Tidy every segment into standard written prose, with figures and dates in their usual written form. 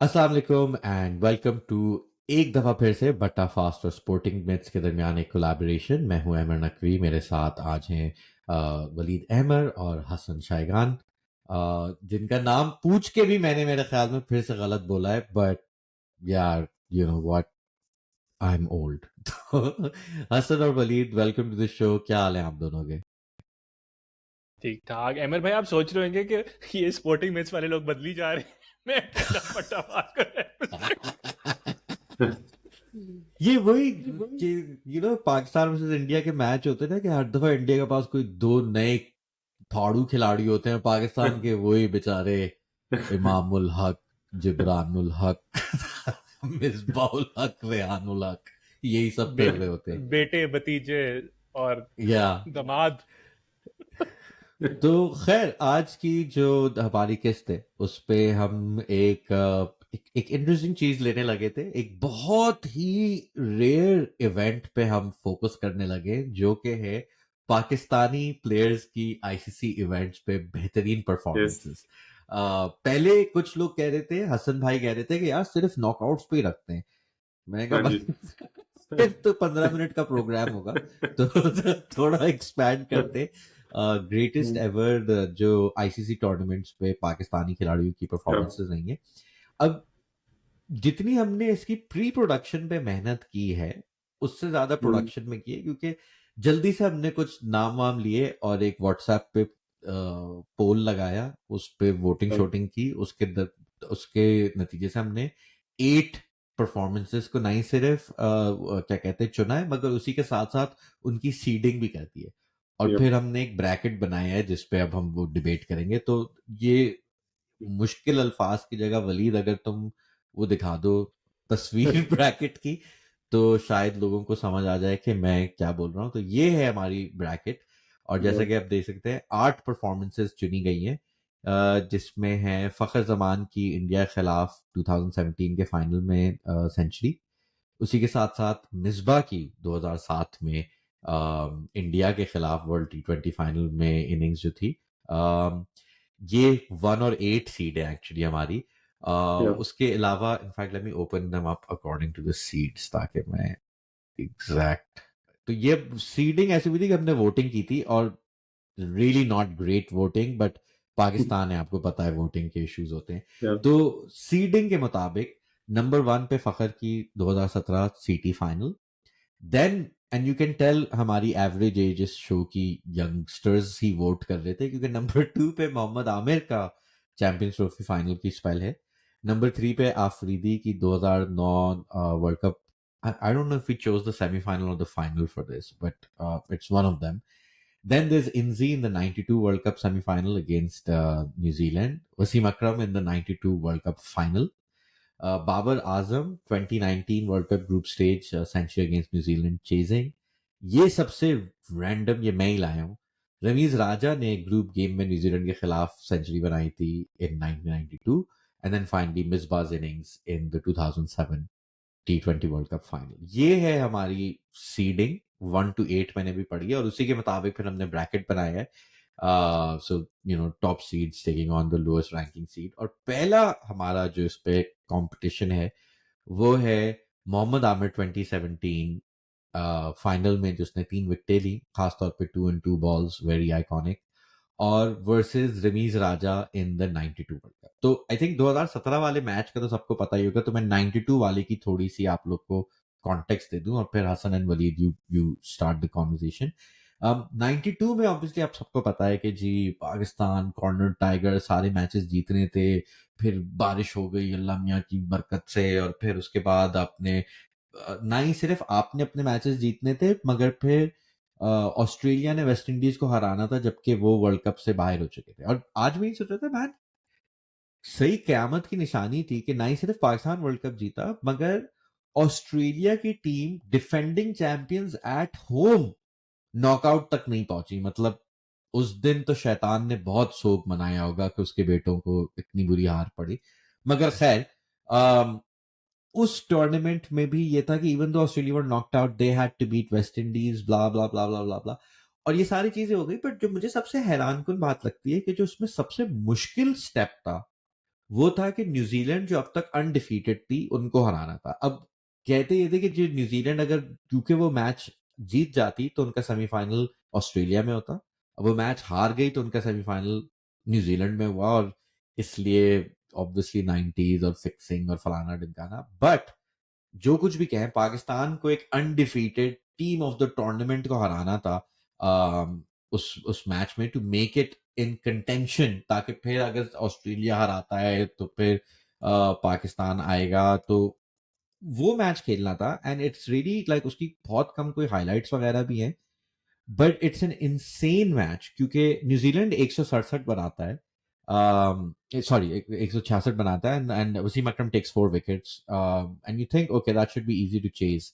अस्सलाम वालेकुम and welcome to एक दफ़ा फिर से बट्टा फास्ट और स्पोर्टिंग मिथ्स के दरमियान एक कोलैबोरेशन। मैं हूं अहमद नकवी, मेरे साथ आज हैं वलीद अहमद और हसन शायगान, जिनका नाम पूछ के भी मैंने मेरे ख्याल में फिर से गलत बोला है, बट यार you know what, I am old. तो हसन और Waleed, welcome to the show. क्या हाल है आप दोनों के? ठीक ठाक। अमर भाई, आप सोच रहे होंगे कि ये स्पोर्टिंग मैच वाले लोग बदली जा रहे हैं। मैं अकेला पट्टा बात कर रहा हूँ। ये वही कि पाकिस्तान वर्सेस इंडिया के मैच होते हैं ना, कि हर दफा इंडिया के पास कोई दो नए फाड़ू खिलाड़ी होते हैं, पाकिस्तान के वही बेचारे इमामुल हक, जिब्रानुल हक, मिसबाउल हक, रेहानुल हक, यही सब खेल रहे होते हैं। बेटे भतीजे और या दामाद। तो खैर, आज की जो हमारी किस्त है उस पे हम एक इंटरेस्टिंग चीज लेने लगे थे। एक बहुत ही रेयर इवेंट पे हम फोकस करने लगे, जो कि है पाकिस्तानी प्लेयर्स की आईसीसी इवेंट्स पे बेहतरीन यस। परफॉर्मेंसेस। पहले कुछ लोग कह रहे थे, हसन भाई कह रहे थे कि यार सिर्फ नॉकआउट्स पे ही रखते हैं। मैंने कहा हाँ जी। भाई फिर तो 15 मिनट का प्रोग्राम होगा, तो थोड़ा एक्सपैंड करते। ग्रेटेस्ट एवर जो आईसीसी टूर्नामेंट्स पे पाकिस्तानी खिलाड़ियों की हाँ, परफॉर्मेंसेस नहीं है। अब जितनी हमने इसकी प्री प्रोडक्शन पे मेहनत की है, उससे ज्यादा प्रोडक्शन में की है, क्योंकि जल्दी से हमने कुछ नाम वाम लिए और एक व्हाट्सएप पे पोल लगाया, उस पे वोटिंग हाँ, शोटिंग की। उसके नतीजे से हमने 8 परफॉर्मेंसेस को नहीं सिर्फ क्या कहते हैं चुना है, मगर उसी के साथ साथ उनकी सीडिंग भी कर दी है। और यप, फिर हमने एक ब्रैकेट बनाया है जिसपे अब हम वो डिबेट करेंगे। तो ये मुश्किल अल्फाज की जगह वलीद, अगर तुम वो दिखा दो तस्वीर ब्रैकेट की, तो शायद लोगों को समझ आ जाए कि मैं क्या बोल रहा हूँ। तो ये है हमारी ब्रैकेट। और जैसा यप, कि आप देख सकते हैं, 8 परफॉर्मेंसेस चुनी गई हैं, जिसमें है फखर जमान की इंडिया के खिलाफ 2017 के फाइनल में सेंचुरी। उसी के साथ साथ मिसबा की 2007 में इंडिया के खिलाफ वर्ल्ड टी20 फाइनल में इनिंग्स जो थी। ये 1 और 8 सीड है एक्चुअली हमारी। यप, उसके अलावा in fact let me open them up according to the seeds, ताकि मैं एग्जैक्ट। तो ये सीडिंग ऐसी हुई थी कि हमने वोटिंग की थी, और really not great voting, but Pakistan है, आपको पता है वोटिंग के इश्यूज होते हैं। यप, तो सीडिंग के मुताबिक नंबर 1 पे फखर की 2017 CT final. Then and you can tell हमारी एवरेज एज इस शो की यंगस्टर्स ही वोट कर रहे थे, क्योंकि नंबर 2 पे मोहम्मद आमिर का चैंपियंस ट्रॉफी फाइनल की स्पेल है। नंबर 3 पे आफरीदी की 2009 world cup. I don't know if we chose the semi-final or the final for this, but it's one of them. Then there's Inzi in the 92 World Cup semi-final against New Zealand. Wasim Akram in the 92 World Cup final. Babar Azam 2019 World Cup group stage century against New Zealand chasing. ये सबसे random ये मैं ही लाया हूँ। रमीज राजा ने group game में New Zealand के खिलाफ सेंचुरी बनाई थी in 1992, and then finally Misbah's innings in the 2007 टी20 वर्ल्ड कप फाइनल। ये है हमारी सीडिंग। 1 to 8 मैंने भी पढ़ी है, और उसी के मुताबिक फिर हमने ब्रैकेट बनाया है। So top seeds taking on the lowest ranking seed. और पहला हमारा जो इस पे कंपटीशन है, वो है मोहम्मद आमिर 2017 फाइनल में जिसने 3 विकेटें ली, खासतौर पे 2 and 2 बॉल्स, वेरी आइकॉनिक। और versus Rameez Raja in the 92 world cup. तो आई थिंक 2017 वाले मैच का तो सबको पता ही होगा, तो मैं 92 वाले की थोड़ी सी आप लोग को कॉन्टेक्स्ट दे दूं, और फिर Hassan and Waleed, you start the conversation. 92 में ऑब्वियसली आप सबको पता है कि जी पाकिस्तान कॉर्नर टाइगर सारे मैचेस जीतने थे। फिर बारिश हो गई अल्लाह मियाँ की बरकत से, और फिर उसके बाद आपने ना ही सिर्फ आपने अपने मैचेस जीतने थे, मगर फिर ऑस्ट्रेलिया ने वेस्ट इंडीज को हराना था, जबकि वो वर्ल्ड कप से बाहर हो चुके थे। और आज मैं ही सोच रहा था, मैन सही क्यामत की निशानी थी कि ना ही सिर्फ पाकिस्तान वर्ल्ड कप जीता, मगर ऑस्ट्रेलिया की team defending champions at home knockout तक नहीं पहुंची। मतलब उस दिन तो शैतान ने बहुत शोक मनाया होगा कि उसके बेटों को इतनी बुरी हार पड़ी। मगर खैर, उस टूर्नामेंट में भी ये था कि even though Australia were knocked out, they had to beat West Indies, blah blah blah blah blah blah. और ये सारी चीजें हो गई, बट जो मुझे सबसे हैरानकुन बात लगती है कि जो उसमें सबसे मुश्किल स्टेप था वो था कि न्यूजीलैंड जो अब तक अनडिफीटेड थी उनको हराना था। अब कहते ये थे कि जो न्यूजीलैंड अगर क्योंकि वो मैच जीत जाती तो उनका सेमीफाइनल ऑस्ट्रेलिया में होता, अब वो मैच हार गई तो उनका सेमीफाइनल न्यूजीलैंड में हुआ, और इसलिए ऑब्वियसली 90s और फिक्सिंग और फलाना ढिमकाना। बट जो कुछ भी कहें, पाकिस्तान को एक undefeated team of the tournament को हराना था उस मैच में, to make it in contention, ताकि फिर अगर ऑस्ट्रेलिया हराता है तो फिर पाकिस्तान आएगा, तो वो मैच खेलना था। एंड इट्स रियली लाइक उसकी बहुत कम कोई हाइलाइट्स वगैरह भी हैं, but it's an insane match, क्योंकि न्यूजीलैंड 167 बनाता है, सॉरी 166 बनाता है, and Wasim Akram takes 4 wickets, and you think okay that should be easy to chase.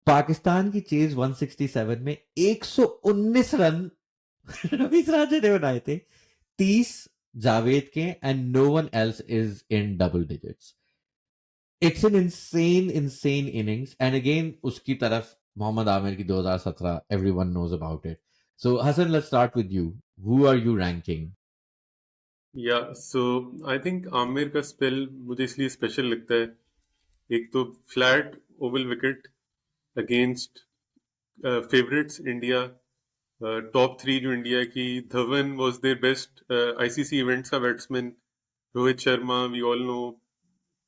Pakistan की चेज 167 में 119 रन रवीज राजा ने बनाए थे, 30 जावेद के, and no one else is in double digits. It's an insane innings, and again उसकी तरफ मोहम्मद आमिर की 2017, everyone knows about it. So Hassan, let's start with you, who are you ranking? Yeah so I think Aamir का spell मुझे इसलिए special लगता है, एक तो flat Oval wicket against favourites India, top three जो इंडिया की, Dhawan was their best ICC events का batsman, Rohit Sharma we all know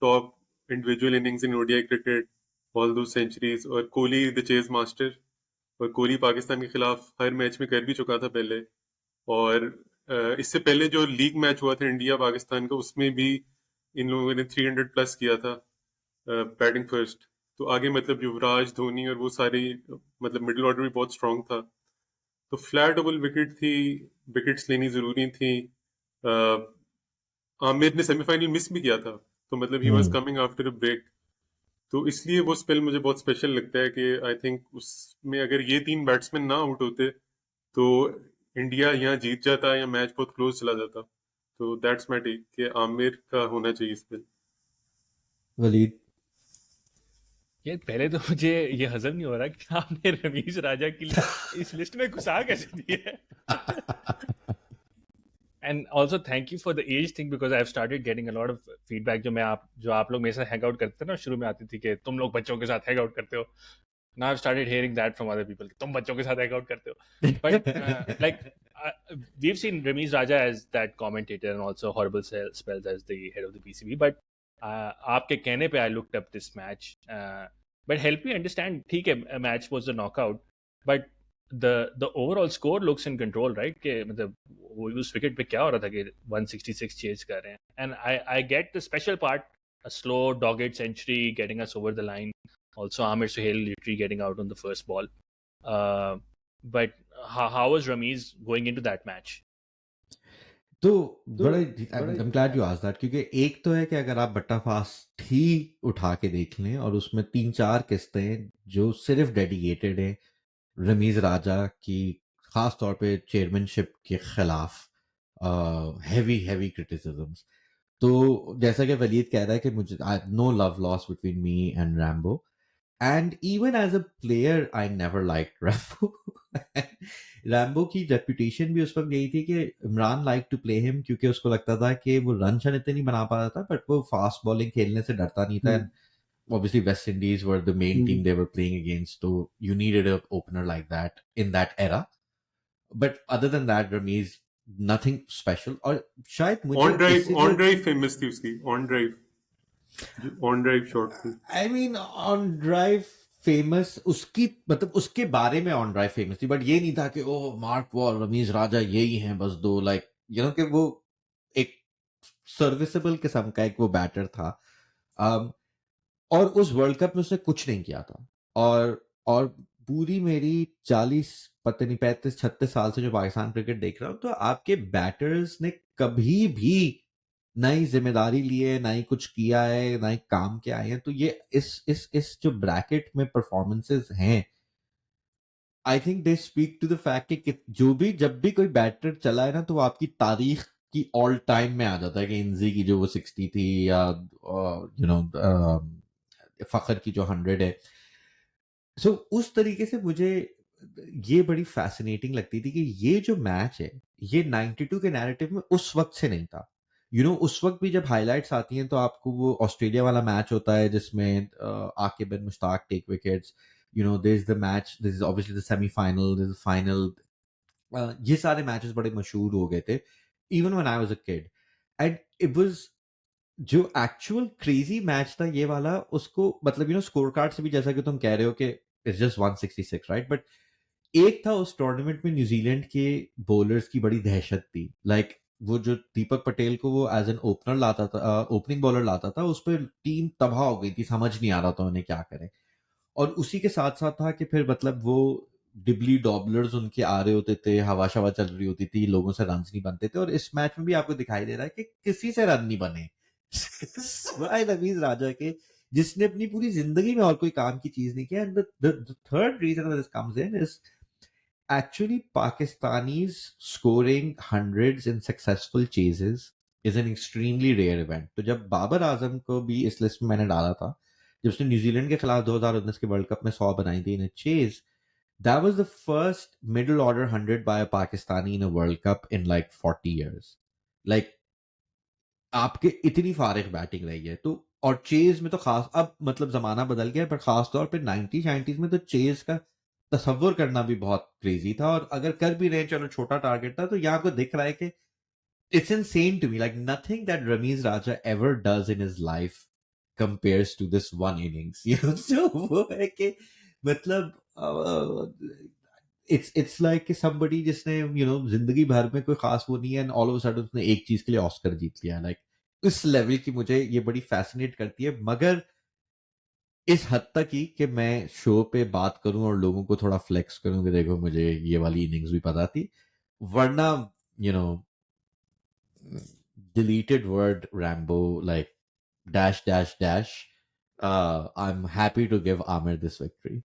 top individual innings in ODI cricket, all two centuries, और कोहली द चेज मास्टर, और कोहली पाकिस्तान के खिलाफ हर मैच में कर भी चुका था पहले, और इससे पहले जो लीग मैच हुआ था इंडिया पाकिस्तान का उसमें भी इन लोगों ने 300 प्लस किया था बैटिंग फर्स्ट। तो आगे मतलब युवराज धोनी और वो सारी मतलब मिडिल ऑर्डर भी बहुत स्ट्रांग था, तो फ्लैट ओवल विकेट थी, विकेट्स लेनी जरूरी थी। आमिर ने सेमीफाइनल मिस भी किया था, तो मतलब he was coming after a break, तो इसलिए वो स्पेल मुझे बहुत स्पेशल लगता है कि आई थिंक उसमें अगर ये तीन बैट्समैन ना आउट होते तो इंडिया यहाँ जीत जाता या मैच बहुत क्लोज चला जाता। तो दैट्स माय टेक कि आमिर का होना चाहिए इसमें। वलीद? ये पहले तो मुझे ये हजम नहीं हो रहा कि आपने रमीज राजा की इस लिस्ट में घुसा कैसे दिया है। And also thank you for the age thing, because I started getting a lot of feedback जो आप लोग मेरे साथ हैंग आउट करते थे ना, शुरू में आती थी कि तुम लोग बच्चों के साथ हैंग आउट करते हो। Now I started hearing that from other people, तुम बच्चों के साथ हैंग आउट करते हो। But like we've seen Ramiz Raja as that commentator and also horrible spells as the head of the PCB. But आपके कहने पे I looked up this match. But help me understand, ठीक है, a match was a knockout, but the overall score looks in control, right? कि मतलब वो उस wicket पे क्या हो रहा था कि 166 चेज कर रहे हैं, and I get the special part, a slow dogged century getting us over the line. Also Amir Suhail literally getting out on the first ball. Uh, but how was Ramiz going into that match? तो बड़ा I am glad you asked that, क्योंकि एक तो है कि अगर आप बट्टा फास्ट ही उठा के देख लें और उसमें 3-4 किस्तें जो सिर्फ डेडिकेटेड हैं रमीज राजा की, खास तौर पे चेयरमैनशिप के खिलाफ हैवी हैवी क्रिटिसिज्म्स। तो जैसा कि वलीद कह रहा है कि मुझे no love lost between me and Rambo, and even as a player I never liked Rambo. Rambo की रेपुटेशन भी उस वक्त यही थी कि Imran like to play him, क्योंकि उसको लगता था कि वो रन शन इतने नहीं बना पा रहा था, बट वो फास्ट बॉलिंग खेलने से डरता नहीं था। And obviously West Indies were the main team they were playing against, so you needed a opener like that in that era. But other than that, Ramiz, nothing special. और शायद मुझे इससे on जो ड्राइव फेमस थी उसकी, on drive shot थी। I mean on drive famous उसकी, मतलब उसके बारे में ऑन ड्राइव फेमस थी, बट ये नहीं था कि ओह मार्क वॉल रमीज राजा यही हैं बस दो, लाइक यू नो कि वो एक सर्विसेबल किस्म का एक वो बैटर था। और उस वर्ल्ड कप में उसने कुछ नहीं किया था, और पूरी मेरी 40 पता नहीं 35-36 साल से जो पाकिस्तान क्रिकेट देख रहा हूँ, तो आपके बैटर्स ने कभी भी ना ही जिम्मेदारी ली है, ना ही कुछ किया है, ना ही काम किया है। तो ये इस जो ब्रैकेट में परफॉर्मेंसेस हैं, I think they speak to the fact कि जो भी जब भी कोई बैटर चला है ना, तो वो आपकी तारीख की ऑल टाइम में आ जाता है कि इंजी की जो वो 60 थी, या यू नो फखर की जो 100 है। सो उस तरीके से मुझे ये बड़ी फैसिनेटिंग लगती थी कि ये जो मैच है ये 92 के नैरेटिव में उस वक्त से नहीं था। उस वक्त भी जब हाइलाइट्स आती हैं तो आपको वो ऑस्ट्रेलिया वाला मैच होता है जिसमें आकिब बिन Mushtaq take wickets, there is the match, this is obviously the semifinal, this is final. ये सारे मैचेस बड़े मशहूर हो गए थे even when I was a kid. And it was जो एक्चुअल क्रेजी मैच था ये वाला, उसको मतलब स्कोर कार्ड से भी जैसा कि तुम कह रहे हो कि इट्स जस्ट 166 राइट, बट एक था उस टूर्नामेंट में न्यूजीलैंड के बॉलर्स की बड़ी दहशत थी। लाइक वो जो दीपक पटेल को वो एज एन ओपनर लाता था, ओपनिंग बॉलर लाता था, उस पर टीम तबाह हो गई थी, समझ नहीं आ रहा था उन्हें क्या करें। और उसी के साथ साथ था कि फिर मतलब वो डिबली डॉबलर्स उनके आ रहे होते थे, हवा शवा चल रही होती थी, लोगों से रन नहीं बनते थे। और इस मैच में भी आपको दिखाई दे रहा है कि किसी से रन नहीं बने सिवाय रवीज राजा के, जिसने अपनी पूरी जिंदगी में और कोई काम की चीज नहीं किया। And the third reason this comes in is actually Pakistanis scoring hundreds in successful chases is an extremely rare event. तो जब बाबर आजम को भी इस लिस्ट में मैंने डाला था, जब उसने न्यूजीलैंड के खिलाफ 2019 के वर्ल्ड कप में 100 बनाई थी इन अ chase, that was the first middle order 100 by a Pakistani in a World Cup in like 40 years. Like आपके इतनी फारिग बैटिंग रही है तो, और चेज में तो खास, अब मतलब जमाना बदल गया, पर खास तौर पे 90 नाइनटीज में तो चेज का तस्वुर करना भी बहुत क्रेजी था। और अगर कर भी रहे, चलो छोटा टारगेट था, तो यहाँ को दिख रहा है कि it's insane to me, like nothing that Rameez Raja ever does in his life compares to this one innings. जो वो है कि मतलब इट्स लाइक कि somebody जिसने जिंदगी भर में कोई खास वो नहीं है, and all of a sudden उसने एक चीज के लिए ऑस्कर जीत लिया। लाइक इस लेवल की मुझे ये बड़ी फैसिनेट करती है, मगर इस हद तक ही कि मैं शो पे बात करूं और लोगों को थोड़ा फ्लेक्स करूं कि देखो मुझे ये वाली इनिंग्स भी पता थी। वरना you know deleted word Rambo, like dash dash dash, I'm happy to give Amir this victory.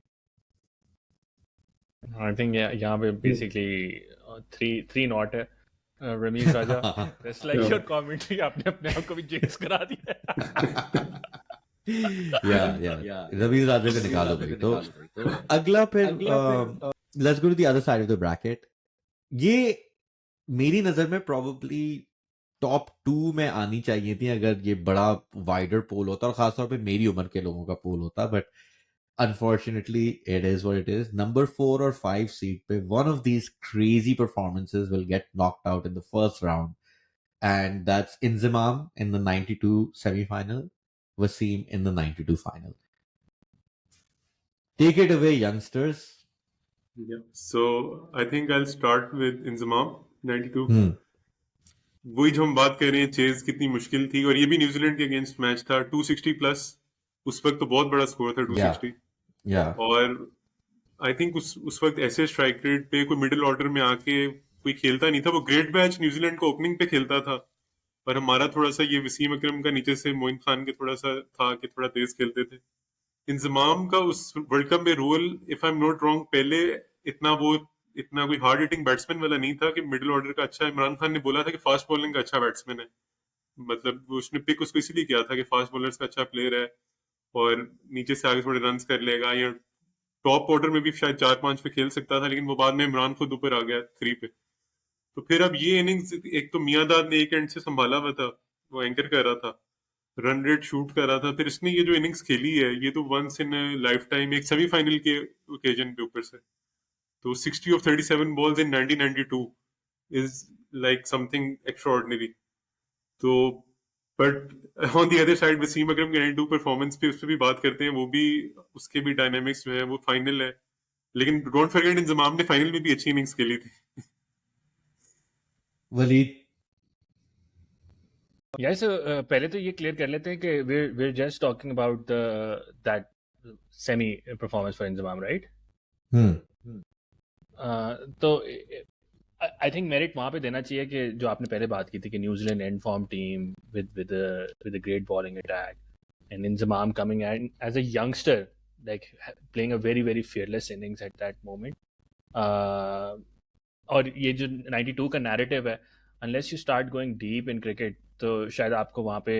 I think यहाँ पे basically three not है रमीज राजा। That's like your commentary, आपने अपने आप को भी jinx करा दिया या रवीज राजा को निकालो भाई। तो अगला फिर let's go to the other side of the bracket. ये मेरी नजर में प्रोबेबली टॉप 2 में आनी चाहिए थी अगर ये बड़ा वाइडर पोल होता, और खासतौर पे मेरी उम्र के लोगों का पोल होता, but unfortunately it is what it is. Number 4 or 5 seed पे one of these crazy performances will get knocked out in the first round, and that's Inzamam in the 92 semi-final, Wasim in the 92 final. Take it away, youngsters. Yeah. So I think I'll start with Inzamam 92. वही जो हम बात कर रहे हैं, chase कितनी मुश्किल थी, और ये भी न्यूजीलैंड के अगेंस्ट मैच था, 260 प्लस। उस वक्त तो बहुत बड़ा स्कोर था 260। और आई थिंक उस वक्त ऐसे स्ट्राइक रेट पे कोई मिडिल ऑर्डर में आके कोई खेलता नहीं था। वो ग्रेट बैच न्यूजीलैंड को ओपनिंग पे खेलता था, पर हमारा थोड़ा सा ये वसीम अकरम का नीचे से मोइन खान के थोड़ा सा था कि थोड़ा तेज खेलते थे। इंजमाम का उस वर्ल्ड कप में role, if I am not wrong, पहले इतना कोई हार्ड हिटिंग बैट्समैन वाला नहीं था कि मिडिल ऑर्डर का अच्छा। इमरान खान ने बोला था कि फास्ट बॉलिंग का अच्छा बैट्समैन है, मतलब उसने पिक उसको इसीलिए किया था कि फास्ट बॉलर्स का अच्छा प्लेयर है और नीचे से आगे थोड़े रन कर लेगा, या टॉप ऑर्डर में भी शायद 4-5 पे खेल सकता था। लेकिन वो बाद में इमरान खुद ऊपर आ गया 3 पे। तो फिर अब ये इनिंग्स, एक तो मियांदाद ने एक एंड से संभाला हुआ था, वो एंकर कर रहा था, रन रेट शूट कर रहा था। फिर इसने ये जो इनिंग्स खेली है, ये तो वंस इन लाइफ टाइम, एक सेमीफाइनल के ओकेजन पे ऊपर से। तो 60 of 37 balls in 1992 is like something extraordinary. तो but on the other side Wasim Akram के 92 परफॉर्मेंस पे, उस पर भी बात करते हैं, वो भी उसके भी डायनामिक्स जो है वो फाइनल है। लेकिन डोंट फॉरगेट इंजमाम ने फाइनल में भी अच्छी इनिंग्स खेली थी। वलीद, Yes, पहले तो ये क्लियर कर लेते हैं कि we're just talking about that semi performance for Inzamam, right? तो आई थिंक मेरिट वहाँ पे देना चाहिए कि जो आपने पहले बात की थी कि New Zealand and form team with a great bowling attack and Inzamam coming as a youngster, like playing a very very fearless innings at that moment. और ये जो 92 का नैरेटिव है, unless you start going deep in cricket, तो शायद आपको वहाँ पे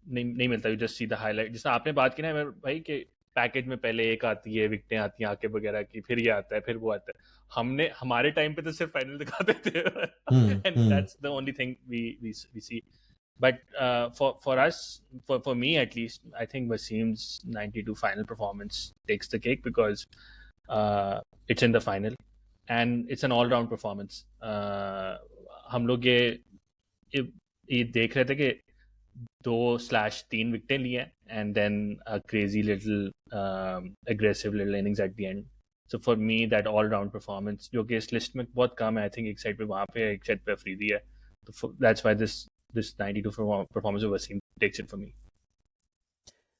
नहीं मिलता। You just see the highlight, जिससे आपने बात की ना भाई कि पैकेज में पहले एक आती है, विकटें आती हैं आके वगैरह की, फिर ये आता है, फिर वो आता है। हमारे टाइम पे तो सिर्फ फाइनल दिखाते थे and that's the only thing we see. But for us, for me at least, I think Wasim's 92 final performance takes the cake because it's in the final and it's an all-round performance. हम लोग ये देख रहे थे कि 2/3 विकेटें लिए and then a crazy little aggressive little innings at the end. So for me that all-round performance जो कि इस लिस्ट में बहुत कम है, I think एक साइड पे वहाँ पे है, एक साइड पे अफरीदी है, तो that's why this 92 performance of Wasim takes it for me.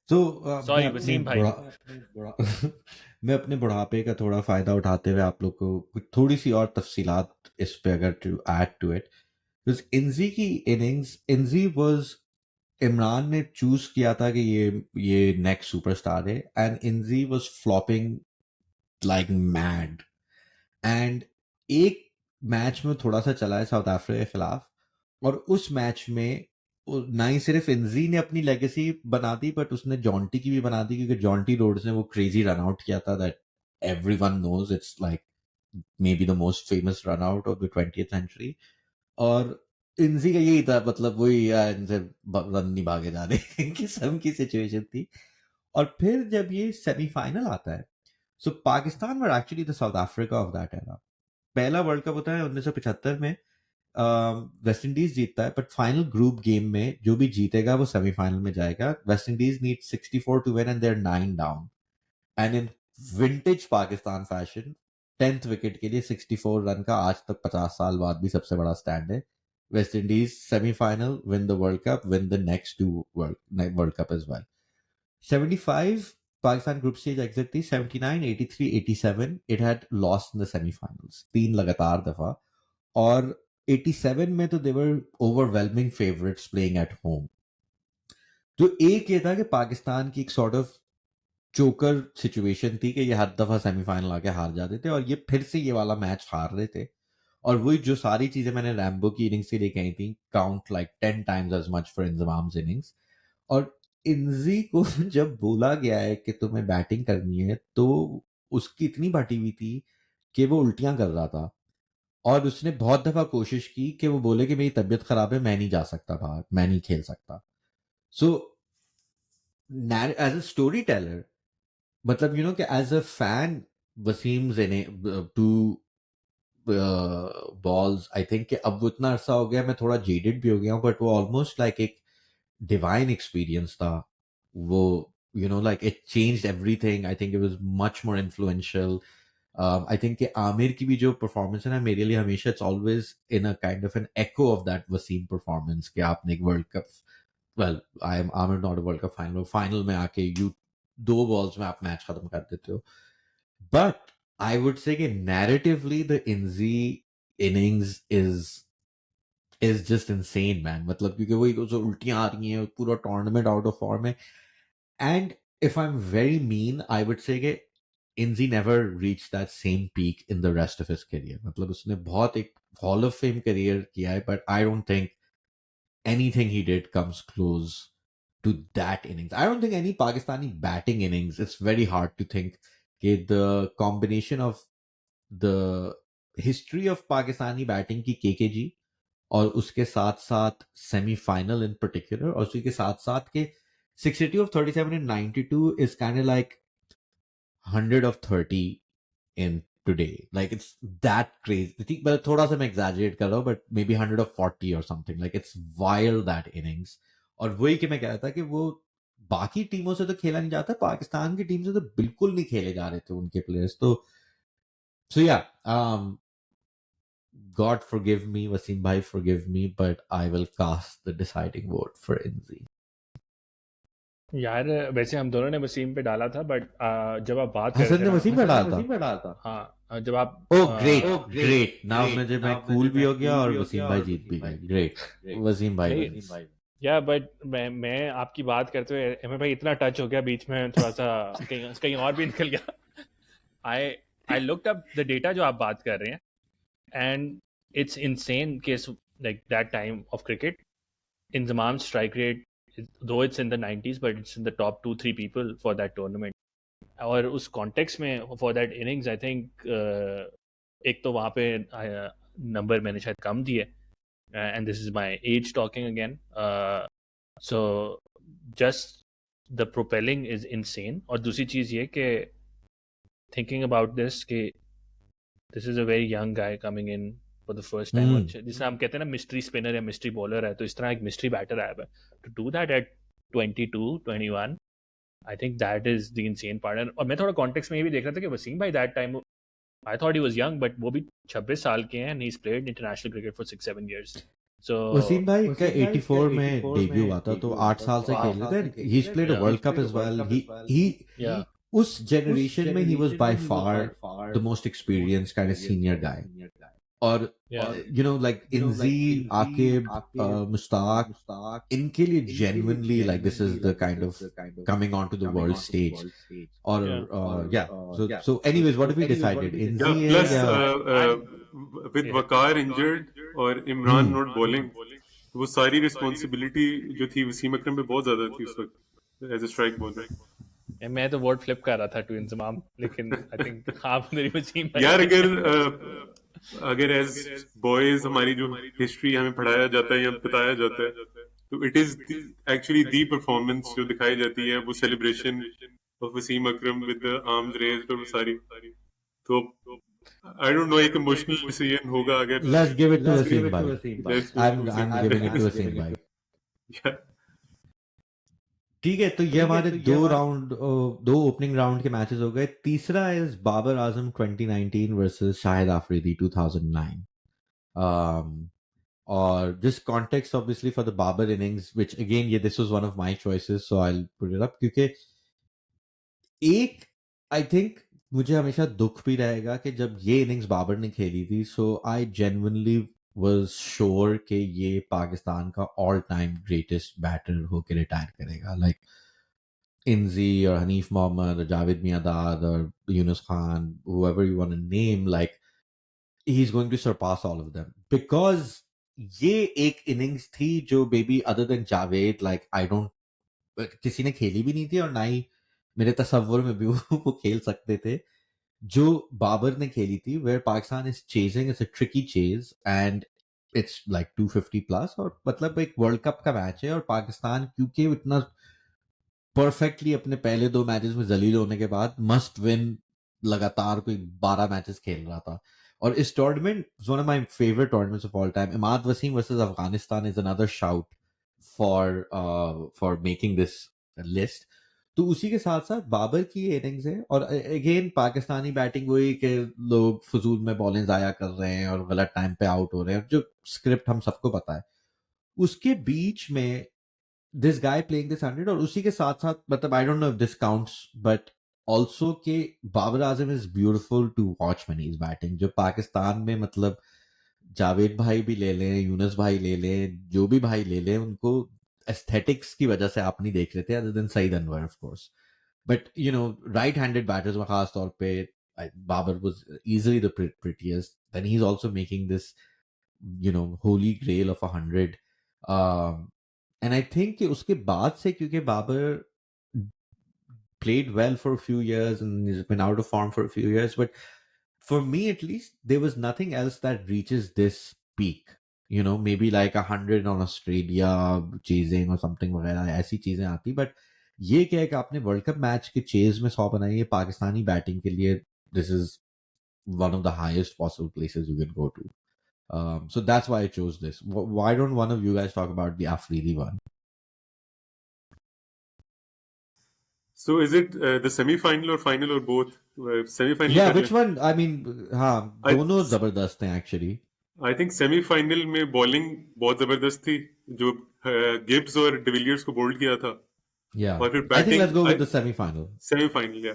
तो Sorry वसीम भाई. मैं अपने बुढ़ापे का थोड़ा फायदा उठाते हुए आप लोग को कुछ थोड़ी सी और तफसीलात इस पे अगर टू ऐड टू इट, इंजी की इनिंग्स, इंजी वाज, इमरान ने चूज किया था कि ये नेक्स्ट सुपरस्टार है, and Inzi was flopping like mad, and एक मैच में थोड़ा सा चला है साउथ अफ्रीका के खिलाफ, और उस मैच में ना ही सिर्फ इंजी ने अपनी लेगेसी बना दी, बट उसने जॉन्टी की भी बना दी, क्योंकि जॉन्टी रोड्स ने वो क्रेजी रन आउट किया था that everyone knows, it's like maybe the most famous run out of the 20th century. और इंजी का यही था, मतलब वही इनसे रन नहीं भागे जा रहे किस्म की सिचुएशन थी. और फिर जब ये सेमीफाइनल आता है, so Pakistan were actually the South Africa of that era. पहला वर्ल्ड कप होता है 1975 में, वेस्ट इंडीज जीतता है, बट फाइनल ग्रुप गेम में जो भी जीतेगा वो सेमीफाइनल में जाएगा. West Indies need 64 to win and they are 9 down, and in vintage Pakistan fashion 10th wicket के लिए 64 रन का आज तक 50 साल बाद भी सबसे बड़ा स्टैंड है. West Indies semifinal, win the world cup, win the next 2 world cup as well. 75 Pakistan group stage exit थी. 79, 83, 87 it had lost in the semifinals 3 लगातार दफा, और 87 में तो they were overwhelming favorites playing at home. तो एक ये था कि पाकिस्तान की एक sort of चोकर सिचुएशन थी कि ये हर दफा सेमीफाइनल आके हार जाते थे, और ये फिर से ये वाला मैच हार रहे थे. और वही जो सारी चीजें मैंने रैम्बो की इनिंग्स के लिए कही थी, count like 10 times as much for Inzamam's innings. और इंजी को जब बोला गया है कि तुम्हें बैटिंग करनी है, तो उसकी इतनी भटी हुई थी कि वो उल्टियां कर रहा था, और उसने बहुत दफा कोशिश की कि वो बोले कि मेरी तबीयत खराब है, मैं नहीं जा सकता बाहर, मैं नहीं खेल सकता. So as a storyteller, मतलब यू नो कि as a fan, Wasim's two balls, I think कि अब वो इतना अरसा हो गया, मैं थोड़ा जेडेड भी हो गया हूँ, बट वो ऑलमोस्ट लाइक एक डिवाइन एक्सपीरियंस था वो. You know, like it changed everything. I think it was much more influential. I think कि आमिर की भी जो परफॉर्मेंस है ना, मेरे लिए हमेशा it's always in a kind of an echo of that Wasim performance कि आपने एक world cup, well, I am Amir not a World Cup final में आके you 2 balls में आप मैच खत्म कर देते हो. But I would say कि narratively the Inzi innings is just insane, man. मतलब क्योंकि वही जो उल्टियां आ रही हैं, पूरा टूर्नामेंट आउट ऑफ फॉर्म है. And if I'm very mean, I would say कि Inzi never reached that same peak in the rest of his career. मतलब उसने बहुत एक Hall of Fame career किया है, but I don't think anything he did comes close to that innings. I don't think any Pakistani batting innings, it's very hard to think कि the combination of the history of Pakistani batting की KKG, और उसके साथ साथ semifinal इन particular, और उसी के साथ साथ के 62 of 37 in 92 is kind of like 100 of 30 in today. Like it's that crazy. I think, but थोड़ा सा मैं exaggerate कर रहा हूँ, but maybe 100 of 40 or something. Like it's wild that innings. और वही कि मैं कह रहा था कि वो बाकी टीमों से तो खेला नहीं जाता, पाकिस्तान की टीम से तो बिल्कुल नहीं खेले जा रहे थे उनके प्लेयर्स. तो so yeah, God forgive me, Wasim bhai forgive me, but I will cast the deciding vote for Inzi. यार वैसे हम दोनों ने वसीम पे डाला था, बट जब आप बात कर रहे हसन थे ने ना, वसीम पे डाला था. हाँ जब आप Oh great, great. Now मुझे मैं कूल भी हो गया और वसीम भाई जीत भी गए. Great. वसीम भाई wins. या बट मैं आपकी बात करते हुए एम भाई इतना टच हो गया बीच में, थोड़ा सा कहीं और भी निकल गया. I looked up the data जो आप बात कर रहे हैं, and it's insane case like that time of cricket. Inzamam's strike rate, though it's in the 90s, but it's in the top 2-3 people for that tournament. और उस context में for that innings I think एक तो वहाँ पे number मैंने शायद कम दिए, and this is my age talking again, so just the propelling is insane. और दूसरी चीज़ ये कि थिंकिंग अबाउट दिस कि this is a very young guy coming in for the first time, और जिसे हम कहते हैं ना मिस्ट्री स्पिनर या मिस्ट्री बॉलर है, तो इस तरह एक मिस्ट्री बैटर आया है to do that at 22-21, I think that is the insane part. और मैं थोड़ा कॉन्टेक्स्ट में ये भी देख रहा था कि वसीम भाई that time I thought he was young, but वो भी 26 साल के हैं, and he played international cricket for 6-7 years। सो वसीम भाई का 84 में डेब्यू हुआ था, तो 8 साल से खेल रहे थे। He played a world cup as well. He उस जनरेशन में he was by far the most experienced kind of senior guy. और you know like Inzi, Aaqib, Mushtaq, इनके लिए genuinely like this is the kind of coming on to the world stage. और yeah so anyways what have we decided, Inzi है plus या with Waqar injured और Imran not bowling, वो सारी responsibility जो थी वसीम अकरम पे बहुत ज्यादा थी उस वक्त एज ए स्ट्राइक बॉलर। मैं तो वर्ड फ्लिप कर रहा था टू इंजमाम, लेकिन आई थिंक आप मेरी वसीम भाई यार अगर एज बॉयज हमारी जो हिस्ट्री हमें पढ़ाया जाता है या बताया जाता है, तो it is actually the performance जो दिखाई जाती है, वो celebration of Wasim Akram with the arms raised और वो सारी। तो आई डोंट नो, एक इमोशनल डिसीजन होगा अगर let's give it to Wasim bhai. let's go to I'm Wasim giving bhai. it to Wasim bhai. Yeah. ठीक है, तो ये हमारे दो ओपनिंग राउंड के मैचेस हो गए। तीसरा इज बाबर आजम 2019 वर्सेस शाहिद आफरीदी 2009। और जिस context obviously for the Babar innings, which again ये this was one of my choices, so I will put it up, क्योंकि एक आई थिंक मुझे हमेशा दुख भी रहेगा कि जब ये इनिंग्स बाबर ने खेली थी, सो आई जेन्युइनली वाज श्योर कि ये पाकिस्तान का ऑल टाइम ग्रेटेस्ट बैटर होकर रिटायर करेगा। लाइक इंजी और हनीफ मोहम्मद और जावेद मियांदाद और Yunus Khan, whoever you want to name, like he's going to surpass all of them, because ये एक इनिंग्स थी जो baby other than Javed like I don't किसी ने खेली भी नहीं थी, और ना ही मेरे तस्वुर में भी वो खेल सकते थे जो बाबर ने खेली थी, where Pakistan is chasing, it's a tricky chase and it's like 250 plus, और मतलब एक वर्ल्ड कप का मैच है, और पाकिस्तान क्योंकि इतना परफेक्टली अपने पहले 2 मैचेस में जलील होने के बाद मस्ट विन लगातार कोई 12 मैचेस खेल रहा था। और इस tournament one of my favourite tournaments of all time, Imad Wasim versus Afghanistan is another shout for making this list. तो उसी के साथ साथ बाबर की ये इनिंग्स है, और अगेन पाकिस्तानी बैटिंग हुई कि लोग फजूल में बॉलिंग जाया कर रहे हैं और गलत टाइम पे आउट हो रहे हैं, जो स्क्रिप्ट हम सबको पता है। उसके बीच में दिस गाय प्लेइंग दिस 100, और उसी के साथ साथ मतलब I don't know if this counts, but also के Babar Azam is beautiful to watch when he is batting. जो पाकिस्तान में मतलब जावेद भाई भी ले लें, यूनुस भाई ले लें, जो भी भाई ले लें, उनको एस्थेटिक्स की वजह से आप नहीं देख रहे थे, other than Saeed Anwar of course. But you know right handed batters में खास तौर पे Babar was easily the prettiest. Then he's also making this, you know, holy grail of 100. And I think कि उसके बाद से, क्योंकि Babar played well for a few years and he's been out of form for a few years, but for me at least, there was nothing else that reaches this peak. You know, maybe like 100 on Australia chasing or something वगैरह ऐसी चीजें आती, but ये क्या है कि आपने world cup match के चेज में 100 बनाई है पाकिस्तानी बैटिंग के लिए, this is one of the highest possible places you can go to. So that's why I chose this. Why don't one of you guys talk about the Afridi one? So is it the semi-final or final or both? Semi-final Yeah, कर which लें। one? I mean, हाँ, I दोनों जबरदस्त हैं actually. I think semifinal में bowling बहुत जबरदस्त थी, जो गिब्स और डिविलियर्स को बोल्ड किया था। Yeah, और फिर I think let's batting go with the semi-final. Semifinal, या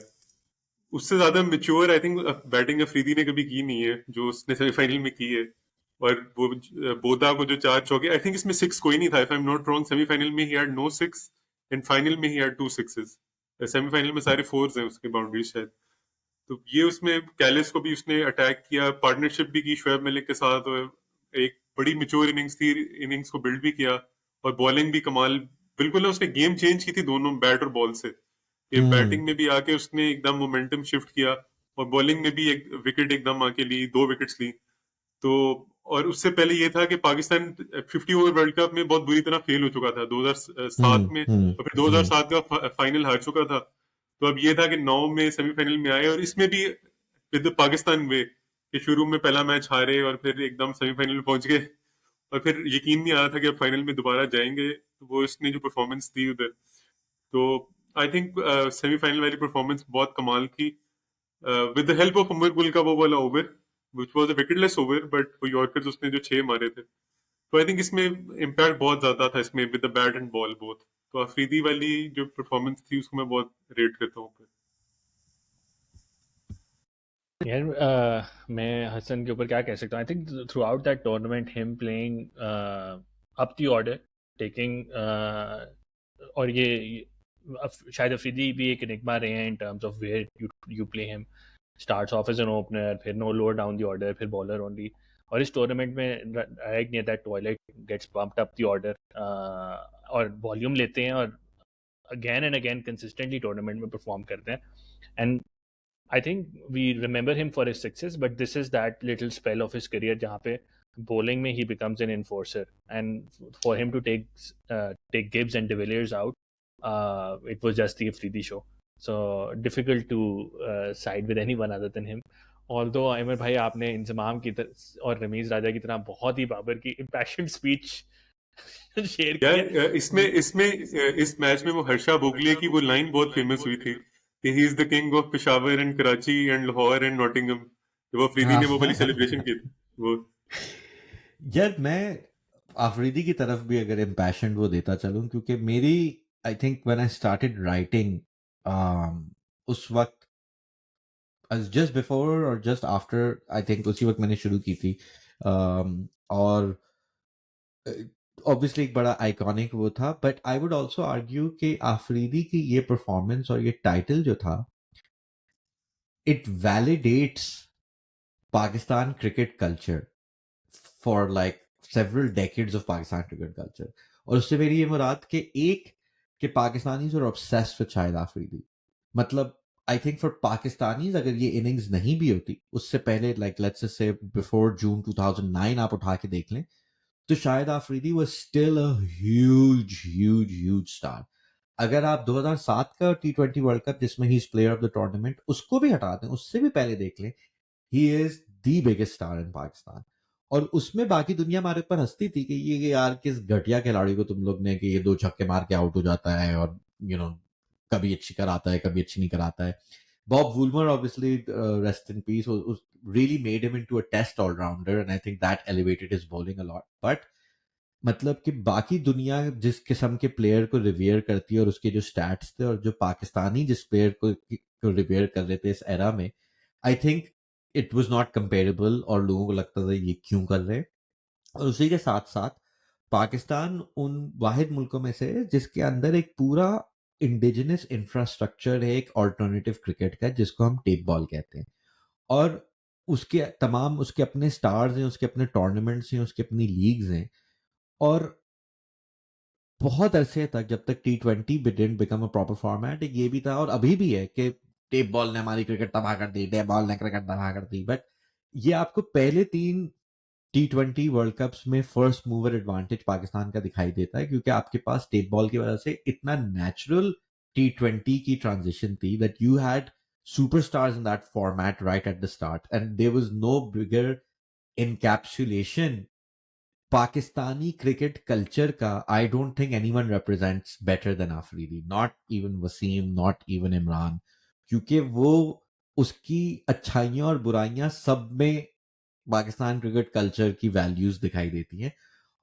उससे ज्यादा mature I think batting Afridi ने कभी की नहीं है जो उसने सेमीफाइनल में की है। और वो बोदा को जो 4 चौके, आई थिंक इसमें 6 कोई नहीं था, if I am not wrong. Semifinal में he had no 6 and final में ही हैड 2 6s। सेमीफाइनल में सारे 4s हैं उसके बाउंड्री शायद। तो ये उसमें कैलिस को भी उसने अटैक किया, पार्टनरशिप भी की शोएब मलिक के साथ, और एक बड़ी मेच्योर इनिंग्स थी, इनिंग्स को बिल्ड भी किया, और बॉलिंग भी कमाल। बिल्कुल ना, उसने गेम चेंज की थी दोनों बैट और बॉल से। कि बैटिंग में भी आके उसने एकदम मोमेंटम शिफ्ट किया और बॉलिंग में भी एक विकेट एकदम आके ली, 2 विकेट्स ली। तो और उससे पहले ये था कि पाकिस्तान 50 ओवर वर्ल्ड कप में बहुत बुरी तरह फेल हो चुका था 2007 में, और फिर 2007 का फाइनल हार चुका था। तो अब ये था कि 9 में सेमीफाइनल में आए, और इसमें भी विद पाकिस्तान वे कि शुरू में पहला मैच हारे और फिर एकदम सेमीफाइनल में पहुंच गए, और फिर यकीन नहीं आ रहा था कि अब फाइनल में दोबारा जाएंगे। तो वो इसने जो परफॉर्मेंस दी उधर, तो आई थिंक सेमीफाइनल वाली परफॉर्मेंस बहुत कमाल थी, with the help of Umar Gul का वो वाला over which was a wicketless over, but वो यॉर्कर्स उसने जो 6 मारे थे। तो आई थिंक इसमें इम्पैक्ट बहुत ज्यादा था इसमें, with the bat and ball both. तो अफरीदी वाली जो परफॉर्मेंस थी उसको मैं बहुत रेट करता हूँ। यार मैं हसन के ऊपर क्या कह सकता हूँ। I think throughout that tournament him playing up the order, taking और शायद अफरीदी भी एक निगमा रहे हैं in terms of where you play him. Starts off as an opener, फिर no lower down the order, फिर बॉलर ओनली। और इस टूर्नामेंट में right near that toilet gets pumped up the order और वॉल्यूम लेते हैं और again and again consistently tournament में परफॉर्म करते हैं। And I think we remember him for his success, but this is that little spell of his career जहाँ पे bowling में he becomes an enforcer, and for him to take Gibbs and De Villiers out, it was just the Afridi show. So difficult to side with anyone other than him. Although अमर भाई आपने इंजमाम की तरह और रमीज राजा की तरह बहुत ही बाबर की impassioned speech शेयर की यार है। इस मैच में वो हर्षा भोगले की वो लाइन बहुत फेमस हुई थी कि he is the king of Peshawar and Karachi and Lahore and Nottingham. वो अफरीदी ने वो वाली सेलिब्रेशन की थी वो। यार मैं आफरीदी की तरफ भी अगर इम्पैशन वो देता चलूं, क्योंकि मेरी I think when I started writing उस वक्त जस्ट बिफोर और जस्ट आफ्टर, आई थिंक उसी वक्त मैंने शुरू की थी। और ऑब्वियसली एक बड़ा आइकॉनिक वो था, but I would also argue कि आफरीदी की ये परफॉर्मेंस और ये टाइटल जो था, it validates Pakistan cricket culture for like several decades of Pakistan cricket culture. और उससे मेरी ये मुराद कि एक कि Pakistanis are obsessed with Shahid Afridi. मतलब आई थिंक फॉर पाकिस्तानीज अगर ये इनिंग्स नहीं भी होती उससे पहले, लाइक लेट्स से बिफोर जून 2009 आप उठा के देख लें, तो Shahid Afridi was still a huge huge huge star. अगर आप 2007 का T20 वर्ल्ड कप जिसमें he is player of the tournament उसको भी हटा दें, उससे भी पहले देख लें, ही is the biggest star in Pakistan. और उसमें बाकी दुनिया हमारे ऊपर हंसती थी कि ये यार किस घटिया खिलाड़ी को तुम लोग ने, कि ये 2 छक्के मार के आउट हो जाता है और कभी अच्छी कराता है कभी अच्छी नहीं कराता है। Bob Woolmer obviously rest in peace really made him into a test all-rounder, and I think that elevated his bowling a lot. But मतलब कि बाकी दुनिया जिस किस्म के प्लेयर को रिवेयर करती है और उसके जो स्टैट्स थे और जो पाकिस्तानी जिस प्लेयर को रिवेयर कर रहे थे इस एरा में, I think it was not comparable और लोगों को लगता था ये क्यों कर रहे हैं। और उसी के साथ साथ पाकिस्तान उन वाहिद मुल्कों में से है जिसके अंदर एक पूरा इंडिजिनस इंफ्रास्ट्रक्चर है एक ऑल्टरनेटिव क्रिकेट का, जिसको हम टेप बॉल कहते हैं। और उसके तमाम उसके अपने स्टार्स हैं, उसके अपने टूर्नामेंट्स हैं, उसकी अपनी लीग्स हैं। और बहुत अरसे तक जब तक T20 didn't become a proper format, एक ये भी था और अभी भी है कि टेप बॉल ने हमारी क्रिकेट तबाह कर दी, टेप बॉल ने क्रिकेट तबाह कर दी। बट ये आपको पहले 3 T20 वर्ल्ड कप्स में फर्स्ट मूवर एडवांटेज पाकिस्तान का दिखाई देता है, क्योंकि आपके पास टेप बॉल की वजह से इतना नेचुरल T20 की ट्रांजिशन थी that you had superstars in that format right at the start, and there was no bigger encapsulation Pakistani cricket culture ka. I don't think anyone represents better than Afridi, not even Wasim, not even Imran, क्योंकि वो उसकी अच्छाइयाँ और बुराइयाँ सब में Pakistan cricket culture की values दिखाई देती हैं।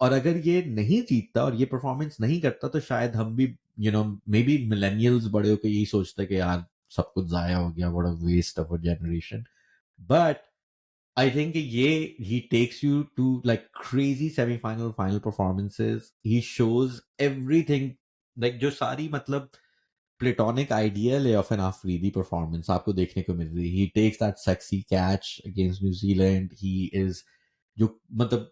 और अगर ये नहीं जीतता और ये परफॉर्मेंस नहीं करता तो शायद हम भी मे बी मिलेनियल्स बड़े होकर यही सोचते कि यार सब कुछ जाया हो गया, what a waste of a generation. But I think he takes you to like crazy semi-final final performances. He shows everything, like जो सारी मतलब platonic ideal है of an Afridi performance आपको देखने को मिल रही है. He takes that sexy catch against New Zealand. He is जो मतलब